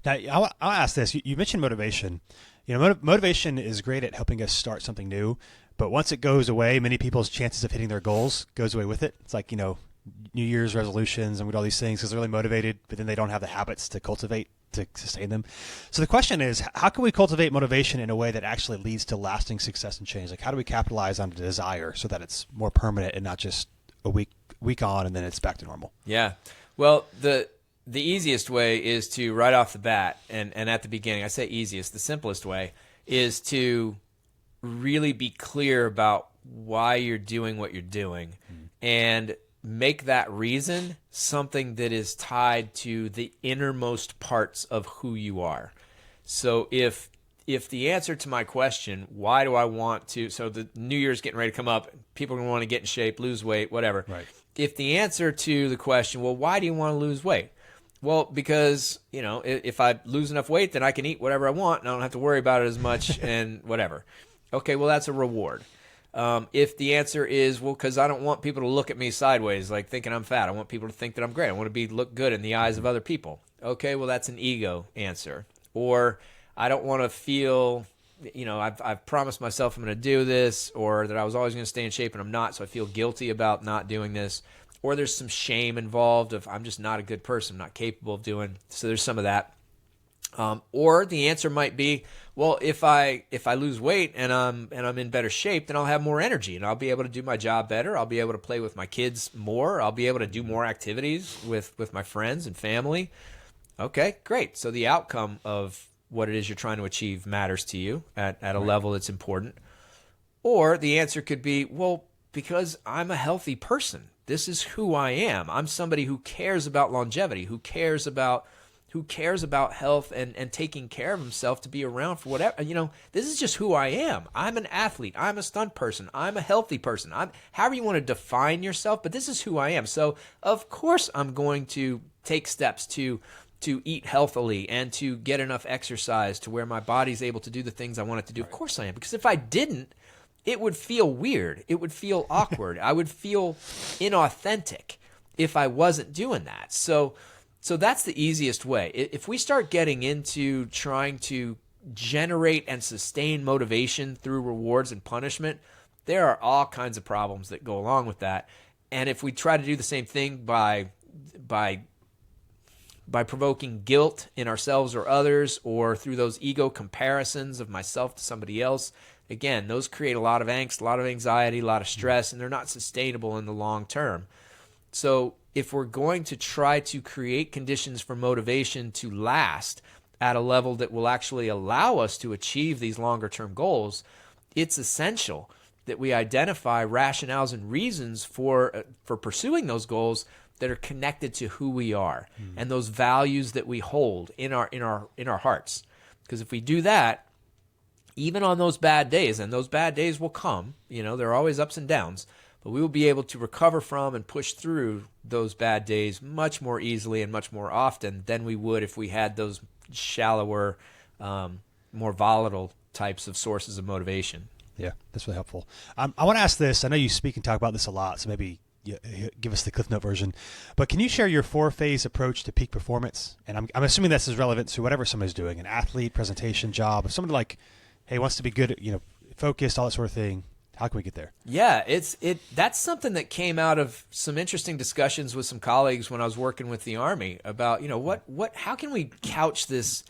Now, I'll ask this. You mentioned motivation. Motivation is great at helping us start something new, but once it goes away, many people's chances of hitting their goals goes away with it. It's like, New Year's resolutions and all these things, because they're really motivated, but then they don't have the habits to cultivate to sustain them. So the question is, how can we cultivate motivation in a way that actually leads to lasting success and change? Like, how do we capitalize on the desire so that it's more permanent and not just a week on and then it's back to normal? Yeah. Well, the easiest way is to right off the bat, and at the beginning, I say easiest, the simplest way is to really be clear about why you're doing what you're doing, and make that reason something that is tied to the innermost parts of who you are. So if the answer to my question, why do I want to, so the New Year's getting ready to come up, people are going to want to get in shape, lose weight, whatever. Right. If the answer to the question, well, why do you want to lose weight? Well, because, if I lose enough weight, then I can eat whatever I want and I don't have to worry about it as much and whatever. Okay, well, that's a reward. If the answer is, well, because I don't want people to look at me sideways, like thinking I'm fat. I want people to think that I'm great. I want to look good in the eyes of other people. Okay, well, that's an ego answer. Or I don't want to feel, I've promised myself I'm going to do this, or that I was always going to stay in shape and I'm not, so I feel guilty about not doing this. Or there's some shame involved of I'm just not a good person, I'm not capable of doing. So there's some of that. Or the answer might be, well, if I lose weight and I'm in better shape, then I'll have more energy and I'll be able to do my job better. I'll be able to play with my kids more. I'll be able to do more activities with my friends and family. Okay, great. So the outcome of what it is you're trying to achieve matters to you at a level that's important. Or the answer could be, well, because I'm a healthy person. This is who I am. I'm somebody who cares about longevity, who cares about health and taking care of himself to be around for whatever. This is just who I am. I'm an athlete. I'm a stunt person. I'm a healthy person. I'm however you want to define yourself, but this is who I am. So of course I'm going to take steps to eat healthily and to get enough exercise to where my body's able to do the things I want it to do. Of course I am, because if I didn't, it would feel weird. It would feel awkward. I would feel inauthentic if I wasn't doing that. So that's the easiest way. If we start getting into trying to generate and sustain motivation through rewards and punishment, there are all kinds of problems that go along with that. And if we try to do the same thing by provoking guilt in ourselves or others, or through those ego comparisons of myself to somebody else, again, those create a lot of angst, a lot of anxiety, a lot of stress, and they're not sustainable in the long term. So if we're going to try to create conditions for motivation to last at a level that will actually allow us to achieve these longer term goals, it's essential that we identify rationales and reasons for pursuing those goals that are connected to who we are and those values that we hold in our hearts. Because if we do that, even on those bad days, and those bad days will come, there are always ups and downs, but we will be able to recover from and push through those bad days much more easily and much more often than we would if we had those shallower, more volatile types of sources of motivation. Yeah, that's really helpful. I want to ask this. I know you speak and talk about this a lot, so maybe give us the Cliff Note version. But can you share your 4-phase approach to peak performance? And I'm assuming this is relevant to whatever somebody's doing, an athlete, presentation, job. If somebody wants to be good, focused, all that sort of thing. How can we get there? Yeah, that's something that came out of some interesting discussions with some colleagues when I was working with the Army about, how can we couch this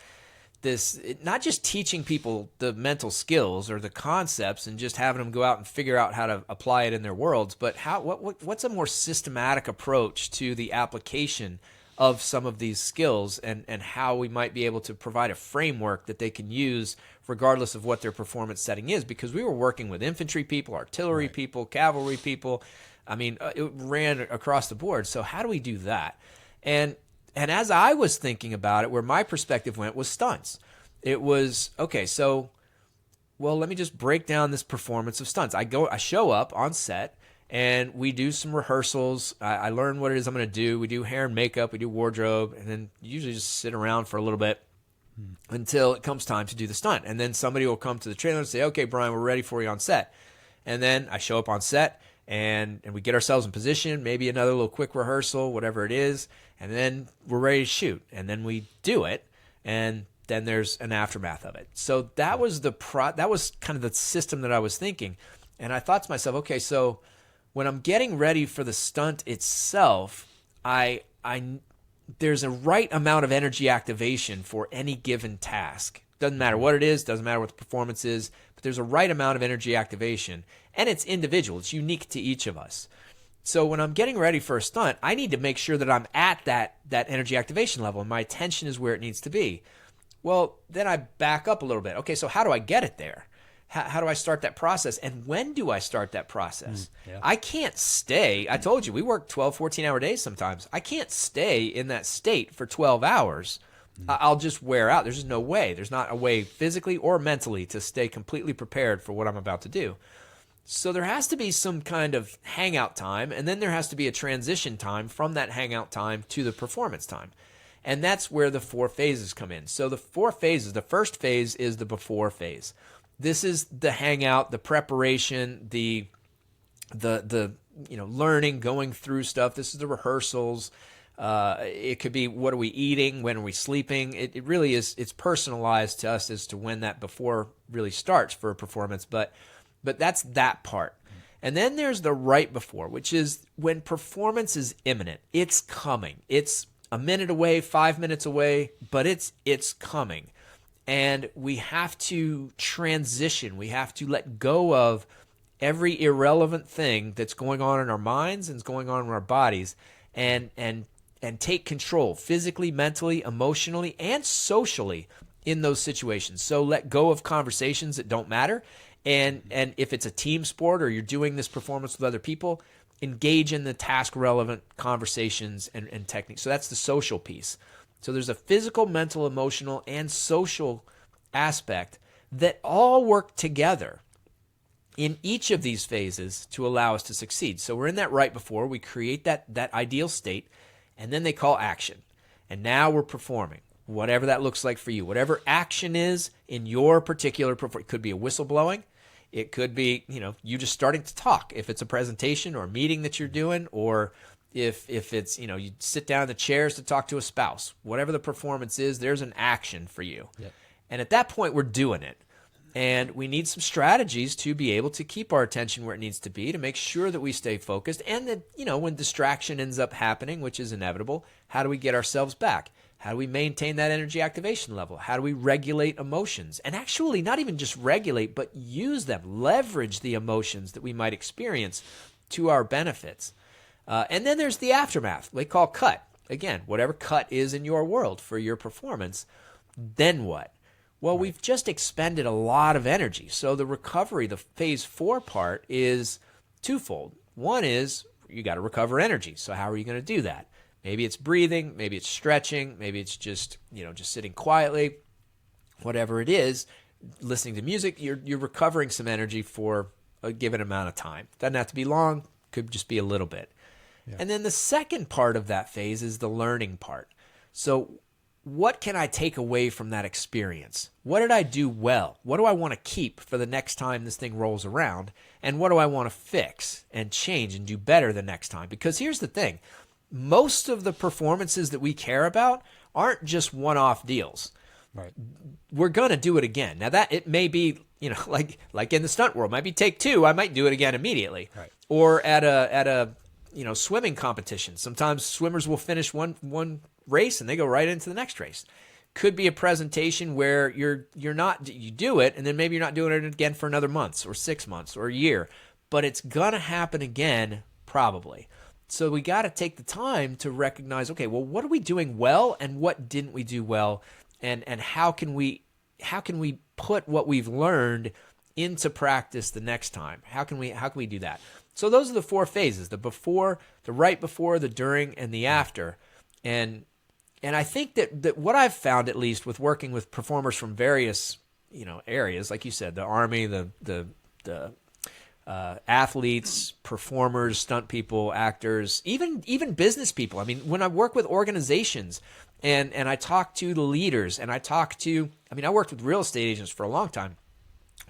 not just teaching people the mental skills or the concepts and just having them go out and figure out how to apply it in their worlds, but what's a more systematic approach to the application of some of these skills and how we might be able to provide a framework that they can use regardless of what their performance setting is, because we were working with infantry people, artillery people, cavalry people. I mean, it ran across the board. So how do we do that? And as I was thinking about it, where my perspective went was stunts. It was, okay, so, well, let me just break down this performance of stunts. I show up on set, and we do some rehearsals. I learn what it is I'm going to do. We do hair and makeup. We do wardrobe. And then usually just sit around for a little bit until it comes time to do the stunt. And then somebody will come to the trailer and say, okay, Brian, we're ready for you on set. And then I show up on set, and we get ourselves in position, maybe another little quick rehearsal, whatever it is. And then we're ready to shoot. And then we do it. And then there's an aftermath of it. So that was that was kind of the system that I was thinking. And I thought to myself, okay, so when I'm getting ready for the stunt itself, there's a right amount of energy activation for any given task. Doesn't matter what it is, doesn't matter what the performance is, but there's a right amount of energy activation. And it's individual. It's unique to each of us. So when I'm getting ready for a stunt, I need to make sure that I'm at that energy activation level and my attention is where it needs to be. Well, then I back up a little bit. Okay, so how do I get it there? How do I start that process? And when do I start that process? Yeah. I can't stay. I told you, we work 12, 14-hour days sometimes. I can't stay in that state for 12 hours. I'll just wear out. There's just no way. There's not a way physically or mentally to stay completely prepared for what I'm about to do. So there has to be some kind of hangout time, and then there has to be a transition time from that hangout time to the performance time. And that's where the 4 phases come in. So the 4 phases, the first phase is the before phase. This is the hangout, the preparation, the learning, going through stuff. This is the rehearsals. It could be, what are we eating? When are we sleeping? It really is. It's personalized to us as to when that before really starts for a performance. But that's that part. And then there's the right before, which is when performance is imminent. It's coming. It's a minute away, 5 minutes away, but it's coming. And we have to transition. We have to let go of every irrelevant thing that's going on in our minds and is going on in our bodies, and take control physically, mentally, emotionally, and socially in those situations. So let go of conversations that don't matter And if it's a team sport or you're doing this performance with other people, engage in the task relevant conversations and techniques. So that's the social piece. So there's a physical, mental, emotional, and social aspect that all work together in each of these phases to allow us to succeed. So we're in that right before, we create that ideal state, and then they call action. And now we're performing, whatever that looks like for you. Whatever action is in your particular performance. It could be a whistle blowing. It could be, you just starting to talk. If it's a presentation or a meeting that you're doing, or if it's, you sit down in the chairs to talk to a spouse. Whatever the performance is, there's an action for you. Yep. And at that point, we're doing it. And we need some strategies to be able to keep our attention where it needs to be, to make sure that we stay focused, and that, when distraction ends up happening, which is inevitable, how do we get ourselves back? How do we maintain that energy activation level? How do we regulate emotions? And actually, not even just regulate, but use them, leverage the emotions that we might experience to our benefits. And then there's the aftermath, they call cut. Again, whatever cut is in your world for your performance, then what? Well, we've just expended a lot of energy. So the recovery, the phase 4 part, is twofold. One is you got to recover energy. So how are you going to do that? Maybe it's breathing, maybe it's stretching, maybe it's just sitting quietly. Whatever it is, listening to music, you're recovering some energy for a given amount of time. Doesn't have to be long, could just be a little bit. Yeah. And then the second part of that phase is the learning part. So what can I take away from that experience? What did I do well? What do I want to keep for the next time this thing rolls around? And what do I want to fix and change and do better the next time? Because here's the thing. Most of the performances that we care about aren't just one-off deals. Right. We're going to do it again. Now that it may be, like in the stunt world, might be take 2. I might do it again immediately. Right. Or at a swimming competition. Sometimes swimmers will finish one race and they go right into the next race. Could be a presentation where you do it, and then maybe you're not doing it again for another month or 6 months or a year, but it's going to happen again probably. So we got to take the time to recognize, okay, well, what are we doing well and what didn't we do well, and how can we put what we've learned into practice the next time? How can we do that? So those are the 4 phases: the before, the right before, the during, and the after. And I think that what I've found, at least with working with performers from various areas, like you said, the Army, the athletes, performers, stunt people, actors, even business people. I mean, when I work with organizations and I talk to the leaders, and I worked with real estate agents for a long time,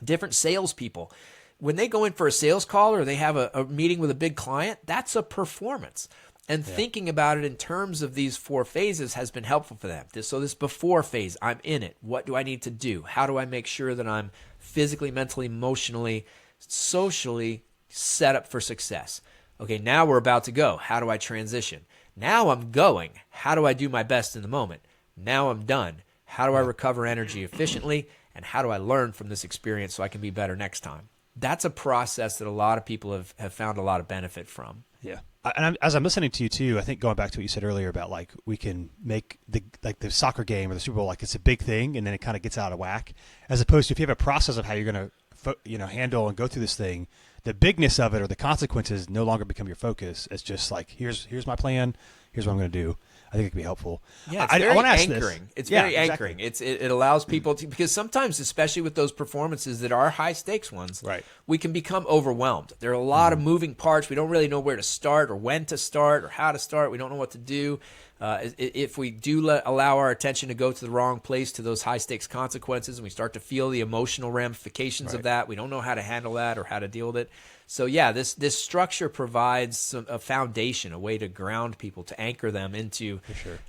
different salespeople. When they go in for a sales call or they have a meeting with a big client, that's a performance. And thinking about it in terms of these 4 phases has been helpful for them. So this before phase, I'm in it. What do I need to do? How do I make sure that I'm physically, mentally, emotionally, socially set up for success? Okay, now we're about to go. How do I transition? Now I'm going. How do I do my best in the moment? Now I'm done. How do I recover energy efficiently? And how do I learn from this experience so I can be better next time? That's a process that a lot of people have found a lot of benefit from. Yeah. And as I'm listening to you too, I think going back to what you said earlier about we can make the soccer game or the Super Bowl, it's a big thing, and then it kind of gets out of whack, as opposed to if you have a process of how you're going to handle and go through this thing, the bigness of it or the consequences no longer become your focus. It's just like, here's my plan, here's what I'm going to do. I think it could be helpful. Yeah, it's very anchoring. It's very anchoring. It allows people to, because sometimes, especially with those performances that are high stakes ones, right, we can become overwhelmed. There are a lot of moving parts. We don't really know where to start or when to start or how to start. We don't know what to do. If we do allow our attention to go to the wrong place, to those high stakes consequences, and we start to feel the emotional ramifications of that, we don't know how to handle that or how to deal with it. So yeah, this structure provides a foundation, a way to ground people, to anchor them into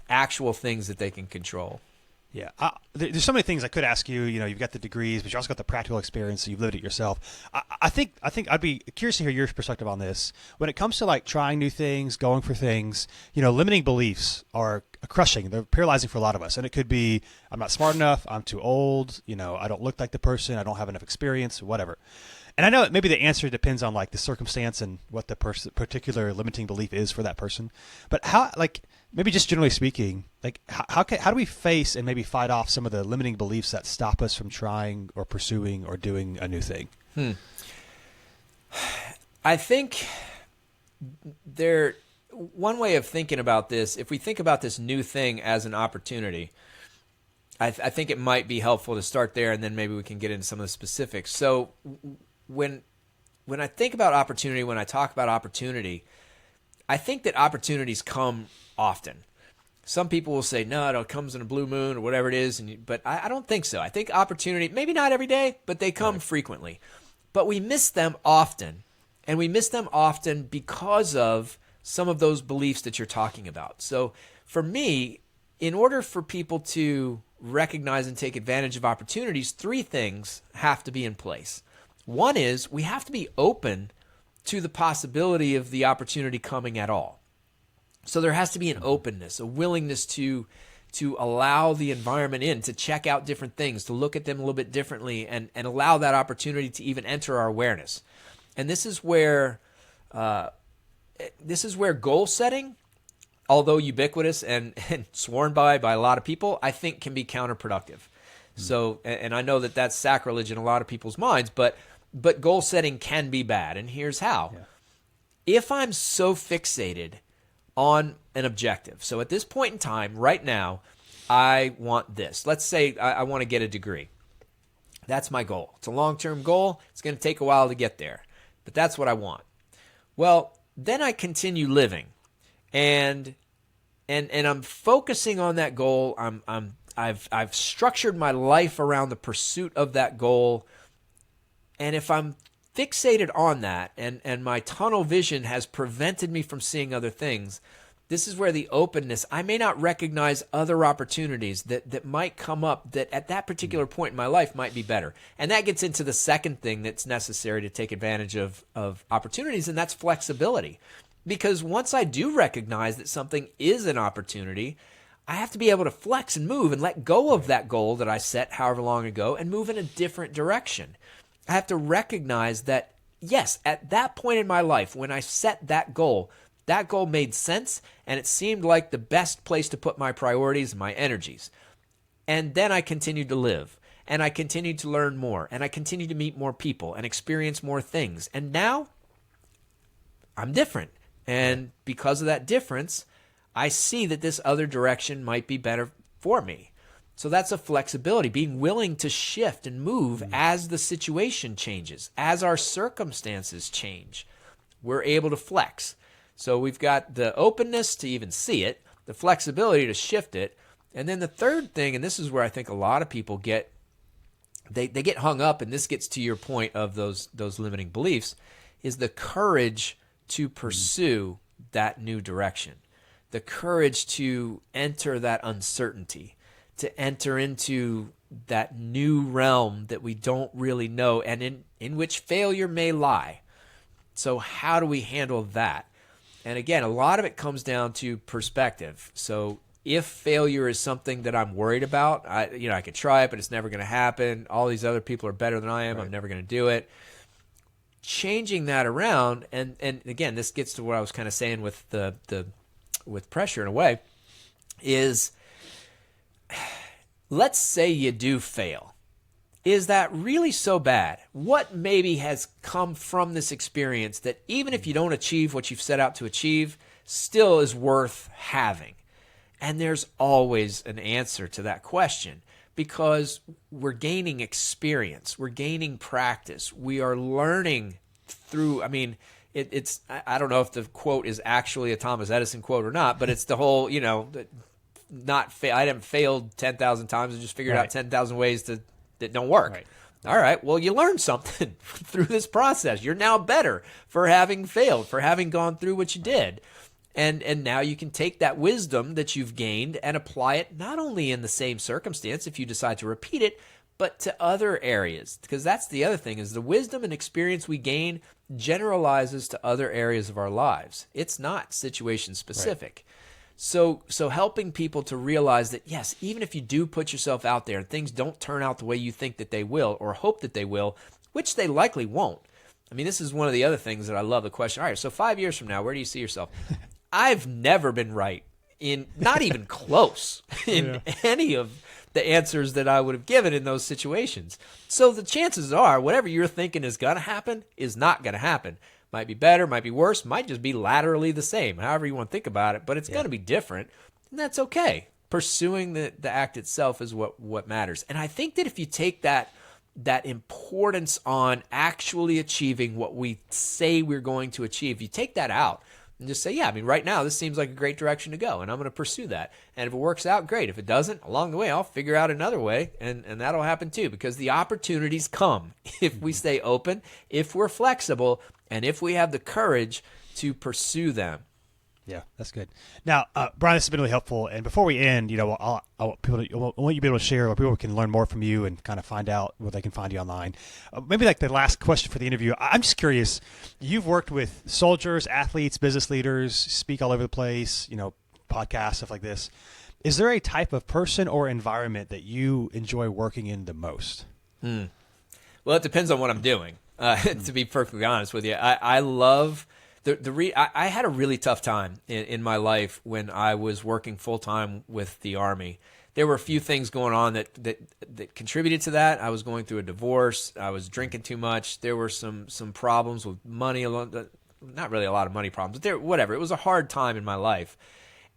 actual things that they can control. Yeah, there's so many things I could ask you. You've got the degrees, but you also got the practical experience, so you've lived it yourself. I think I'd be curious to hear your perspective on this. When it comes to trying new things, going for things, limiting beliefs are crushing. They're paralyzing for a lot of us, and it could be I'm not smart enough, I'm too old, I don't look like the person, I don't have enough experience, whatever. And I know that maybe the answer depends on the circumstance and what the particular limiting belief is for that person. But how, maybe just generally speaking, how do we face and maybe fight off some of the limiting beliefs that stop us from trying or pursuing or doing a new thing? I think one way of thinking about this, if we think about this new thing as an opportunity, I think it might be helpful to start there, and then maybe we can get into some of the specifics. So when I think about opportunity, when I talk about opportunity, I think that opportunities come often. Some people will say, no, it comes in a blue moon or whatever it is, but I don't think so. I think opportunity, maybe not every day, but they come frequently. But we miss them often, and we miss them often because of some of those beliefs that you're talking about. So for me, in order for people to recognize and take advantage of opportunities, three things have to be in place. One is we have to be open to the possibility of the opportunity coming at all. So there has to be an openness, a willingness to allow the environment in, to check out different things, to look at them a little bit differently, and allow that opportunity to even enter our awareness. And this is where goal setting, although ubiquitous and sworn by a lot of people, I think can be counterproductive. So, and I know that that's sacrilege in a lot of people's minds, but goal setting can be bad, and here's how. Yeah. If I'm so fixated on an objective, so at this point in time, right now, I want this. Let's say I want to get a degree. That's my goal. It's a long-term goal. It's going to take a while to get there, but that's what I want. Well, then I continue living, and I'm focusing on that goal. I've structured my life around the pursuit of that goal. And if I'm fixated on that and my tunnel vision has prevented me from seeing other things, this is where the openness, I may not recognize other opportunities that might come up that at that particular point in my life might be better. And that gets into the second thing that's necessary to take advantage of opportunities, and that's flexibility. Because once I do recognize that something is an opportunity, I have to be able to flex and move and let go of that goal that I set however long ago and move in a different direction. I have to recognize that, yes, at that point in my life, when I set that goal made sense, and it seemed like the best place to put my priorities and my energies. And then I continued to live, and I continued to learn more, and I continued to meet more people and experience more things. And now I'm different. And because of that difference, I see that this other direction might be better for me. So that's a flexibility, being willing to shift and move as the situation changes, as our circumstances change. We're able to flex. So we've got the openness to even see it, the flexibility to shift it, and then the third thing, and this is where I think a lot of people get hung up, and this gets to your point of those limiting beliefs, is the courage to pursue that new direction, the courage to enter that uncertainty, to enter into that new realm that we don't really know and in which failure may lie. So how do we handle that? And again, a lot of it comes down to perspective. So if failure is something that I'm worried about, I could try it, but it's never going to happen. All these other people are better than I am. Right. I'm never going to do it. Changing that around, and again, this gets to what I was kind of saying with with pressure in a way, is let's say you do fail. Is that really so bad? What maybe has come from this experience that even if you don't achieve what you've set out to achieve, still is worth having? And there's always an answer to that question, because we're gaining experience, we're gaining practice, we are learning through, I don't know if the quote is actually a Thomas Edison quote or not, but it's the whole, I haven't failed 10,000 times and just figured out 10,000 ways that don't work. Right. All right, well, you learned something through this process. You're now better for having failed, for having gone through what you did. And now you can take that wisdom that you've gained and apply it not only in the same circumstance if you decide to repeat it, but to other areas. Because that's the other thing, is the wisdom and experience we gain generalizes to other areas of our lives. It's not situation specific. Right. So helping people to realize that, yes, even if you do put yourself out there and things don't turn out the way you think that they will or hope that they will, which they likely won't. I mean, this is one of the other things that I love, the question, all right, so 5 years from now, where do you see yourself? I've never been right in, not even close, in any of the answers that I would have given in those situations. So the chances are whatever you're thinking is going to happen is not going to happen. Might be better, might be worse, might just be laterally the same, however you want to think about it, but it's going to be different, and that's okay. Pursuing the act itself is what matters. And I think that if you take that importance on actually achieving what we say we're going to achieve, you take that out and just say, yeah, I mean, right now this seems like a great direction to go, and I'm going to pursue that. And if it works out, great. If it doesn't, along the way, I'll figure out another way, and that'll happen too, because the opportunities come if we stay open, if we're flexible, and if we have the courage to pursue them. Yeah, that's good. Now, Brian, this has been really helpful. And before we end, I want you to be able to share where people can learn more from you and kind of find out where they can find you online. Maybe like the last question for the interview. I'm just curious. You've worked with soldiers, athletes, business leaders, speak all over the place, podcasts, stuff like this. Is there a type of person or environment that you enjoy working in the most? Well, it depends on what I'm doing, to be perfectly honest with you. I love... I had a really tough time in my life when I was working full-time with the Army. There were a few things going on that contributed to that. I was going through a divorce. I was drinking too much. There were some problems with money, not really a lot of money problems, but whatever. It was a hard time in my life.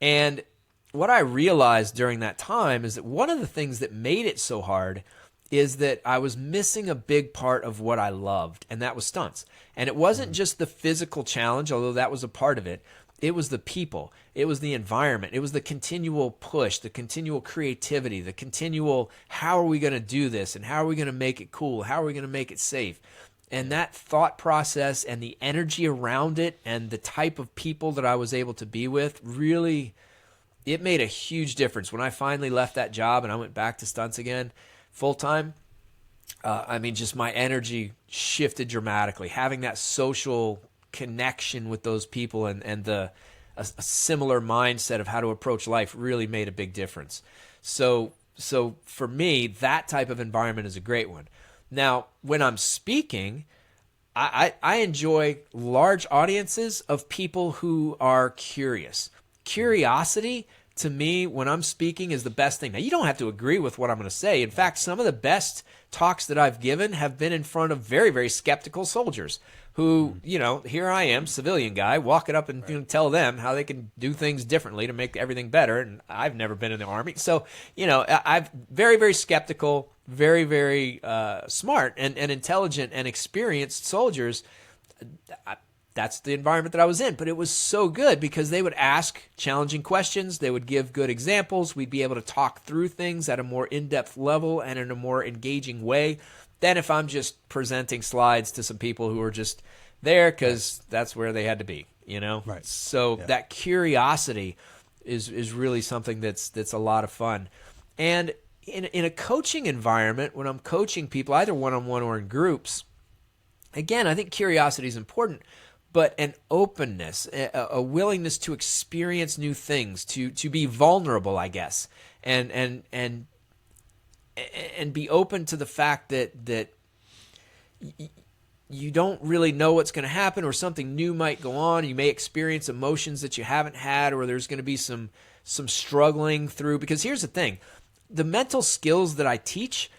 And what I realized during that time is that one of the things that made it so hard is that I was missing a big part of what I loved, and that was stunts. And it wasn't just the physical challenge, although that was a part of it. It was the people. It was the environment. It was the continual push, the continual creativity, the continual, how are we going to do this, and how are we going to make it cool? How are we going to make it safe? And that thought process and the energy around it and the type of people that I was able to be with really, it made a huge difference. When I finally left that job and I went back to stunts again, full-time, just my energy shifted dramatically. Having that social connection with those people and a similar mindset of how to approach life really made a big difference. So for me, that type of environment is a great one. Now, when I'm speaking, I enjoy large audiences of people who are curious. Curiosity, to me, when I'm speaking, is the best thing. Now, you don't have to agree with what I'm going to say. In fact, some of the best talks that I've given have been in front of very, very skeptical soldiers who, here I am, civilian guy, walking up and tell them how they can do things differently to make everything better. And I've never been in the Army. So, I've very, very skeptical, very, very smart and intelligent and experienced soldiers. That's the environment that I was in. But it was so good because they would ask challenging questions. They would give good examples. We'd be able to talk through things at a more in-depth level and in a more engaging way than if I'm just presenting slides to some people who are just there because that's where they had to be, Right. So that curiosity is really something that's a lot of fun. And in a coaching environment, when I'm coaching people, either one-on-one or in groups, again, I think curiosity is important. But an openness, a willingness to experience new things, to be vulnerable, I guess, and be open to the fact that you don't really know what's going to happen, or something new might go on. You may experience emotions that you haven't had, or there's going to be some struggling through. Because here's the thing: the mental skills that I teach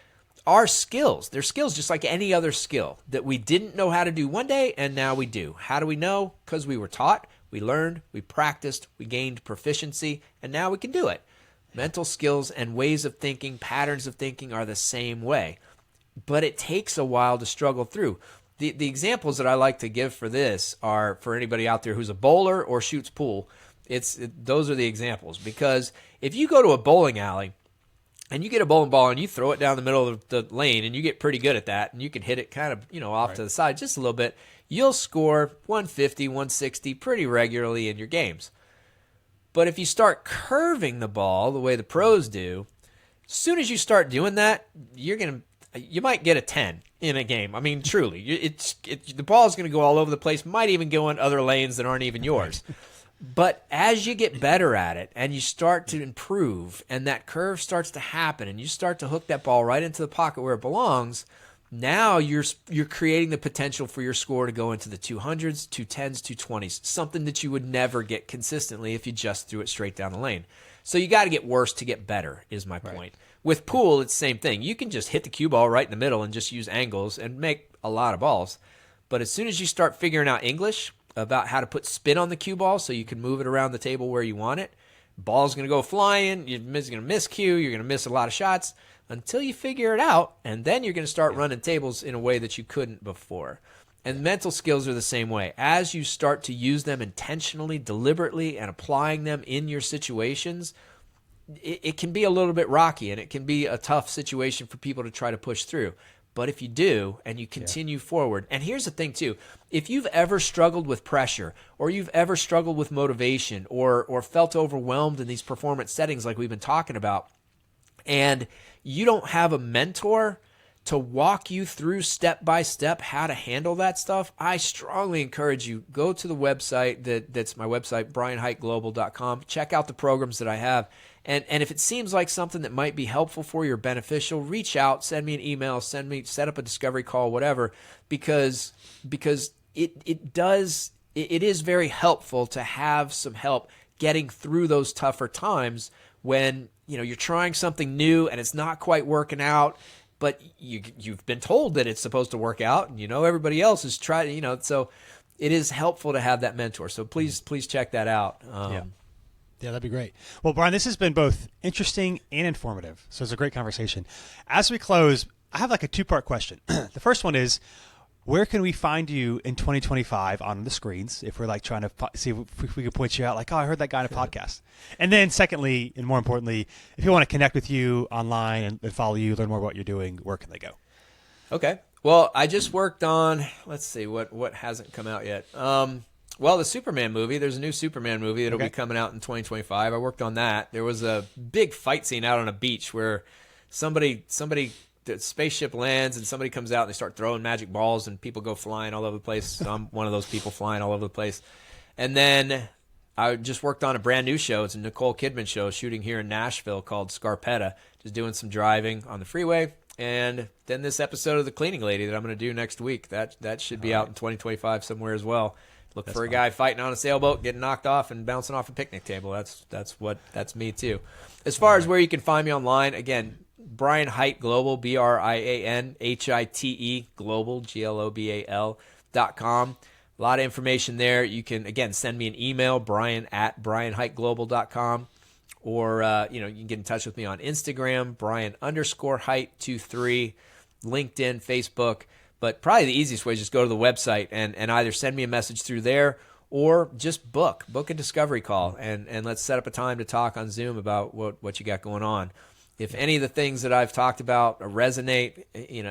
are skills. They're skills just like any other skill that we didn't know how to do one day, and now we do. How do we know? Because we were taught, we learned, we practiced, we gained proficiency, and now we can do it. Mental skills and ways of thinking, patterns of thinking are the same way. But it takes a while to struggle through. The examples that I like to give for this are for anybody out there who's a bowler or shoots pool. Those are the examples. Because if you go to a bowling alley, and you get a bowling ball and you throw it down the middle of the lane and you get pretty good at that and you can hit it kind of, off to the side just a little bit, you'll score 150, 160 pretty regularly in your games. But if you start curving the ball the way the pros do, as soon as you start doing that, you might get a 10 in a game. I mean, truly, the ball is going to go all over the place, might even go in other lanes that aren't even yours. But as you get better at it and you start to improve and that curve starts to happen and you start to hook that ball right into the pocket where it belongs, now you're creating the potential for your score to go into the 200s, 210s, 220s, something that you would never get consistently if you just threw it straight down the lane. So you got to get worse to get better is my point. With pool, it's the same thing. You can just hit the cue ball right in the middle and just use angles and make a lot of balls. But as soon as you start figuring out English about how to put spin on the cue ball so you can move it around the table where you want it, ball's going to go flying, you're going to miss cue, you're going to miss a lot of shots until you figure it out, and then you're going to start running tables in a way that you couldn't before. And mental skills are the same way. As you start to use them intentionally, deliberately, and applying them in your situations, it can be a little bit rocky, and it can be a tough situation for people to try to push through. But if you do and you continue forward, and here's the thing too, if you've ever struggled with pressure, or you've ever struggled with motivation, or felt overwhelmed in these performance settings like we've been talking about, and you don't have a mentor to walk you through step by step how to handle that stuff, I strongly encourage you, go to the website that's my website, brianhiteglobal.com. Check out the programs that I have. And if it seems like something that might be helpful for you or beneficial, reach out, send me an email, set up a discovery call, whatever, because it is very helpful to have some help getting through those tougher times when you're trying something new and it's not quite working out, but you've been told that it's supposed to work out, and everybody else is trying, so it is helpful to have that mentor. So please check that out. Yeah, that'd be great. Well, Brian, this has been both interesting and informative, so it's a great conversation. As we close, I have like a two-part question. The first one is, where can we find you in 2025 on the screens if we're like trying to see if we can point you out, like, oh, I heard that guy in a podcast. And then secondly, and more importantly, if you want to connect with you online and follow you, learn more about what you're doing, where can they go? Okay. Well, I just worked on, let's see, what hasn't come out yet. Well, the Superman movie, there's a new Superman movie that'll be coming out in 2025. I worked on that. There was a big fight scene out on a beach where the spaceship lands and somebody comes out and they start throwing magic balls and people go flying all over the place. So I'm one of those people flying all over the place. And then I just worked on a brand new show. It's a Nicole Kidman show shooting here in Nashville called Scarpetta, just doing some driving on the freeway. And then this episode of The Cleaning Lady that I'm going to do next week, that should be out in 2025 somewhere as well. Look for a guy fighting on a sailboat, getting knocked off, and bouncing off a picnic table. That's me too. As far as where you can find me online, again, Brian Hite Global, BrianHite Global, GLOBAL.com. A lot of information there. You can, again, send me an email, brian@brianhiteglobal.com, or you can get in touch with me on Instagram, Brian_Hite23, LinkedIn, Facebook. But probably the easiest way is just go to the website and either send me a message through there or just book a discovery call and let's set up a time to talk on Zoom about what you got going on. If any of the things that I've talked about resonate,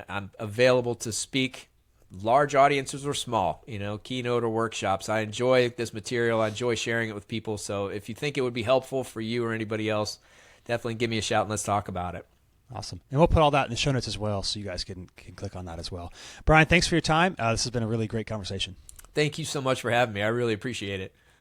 I'm available to speak, large audiences or small, keynote or workshops. I enjoy this material. I enjoy sharing it with people. So if you think it would be helpful for you or anybody else, definitely give me a shout and let's talk about it. Awesome. And we'll put all that in the show notes as well, so you guys can click on that as well. Brian, thanks for your time. This has been a really great conversation. Thank you so much for having me. I really appreciate it.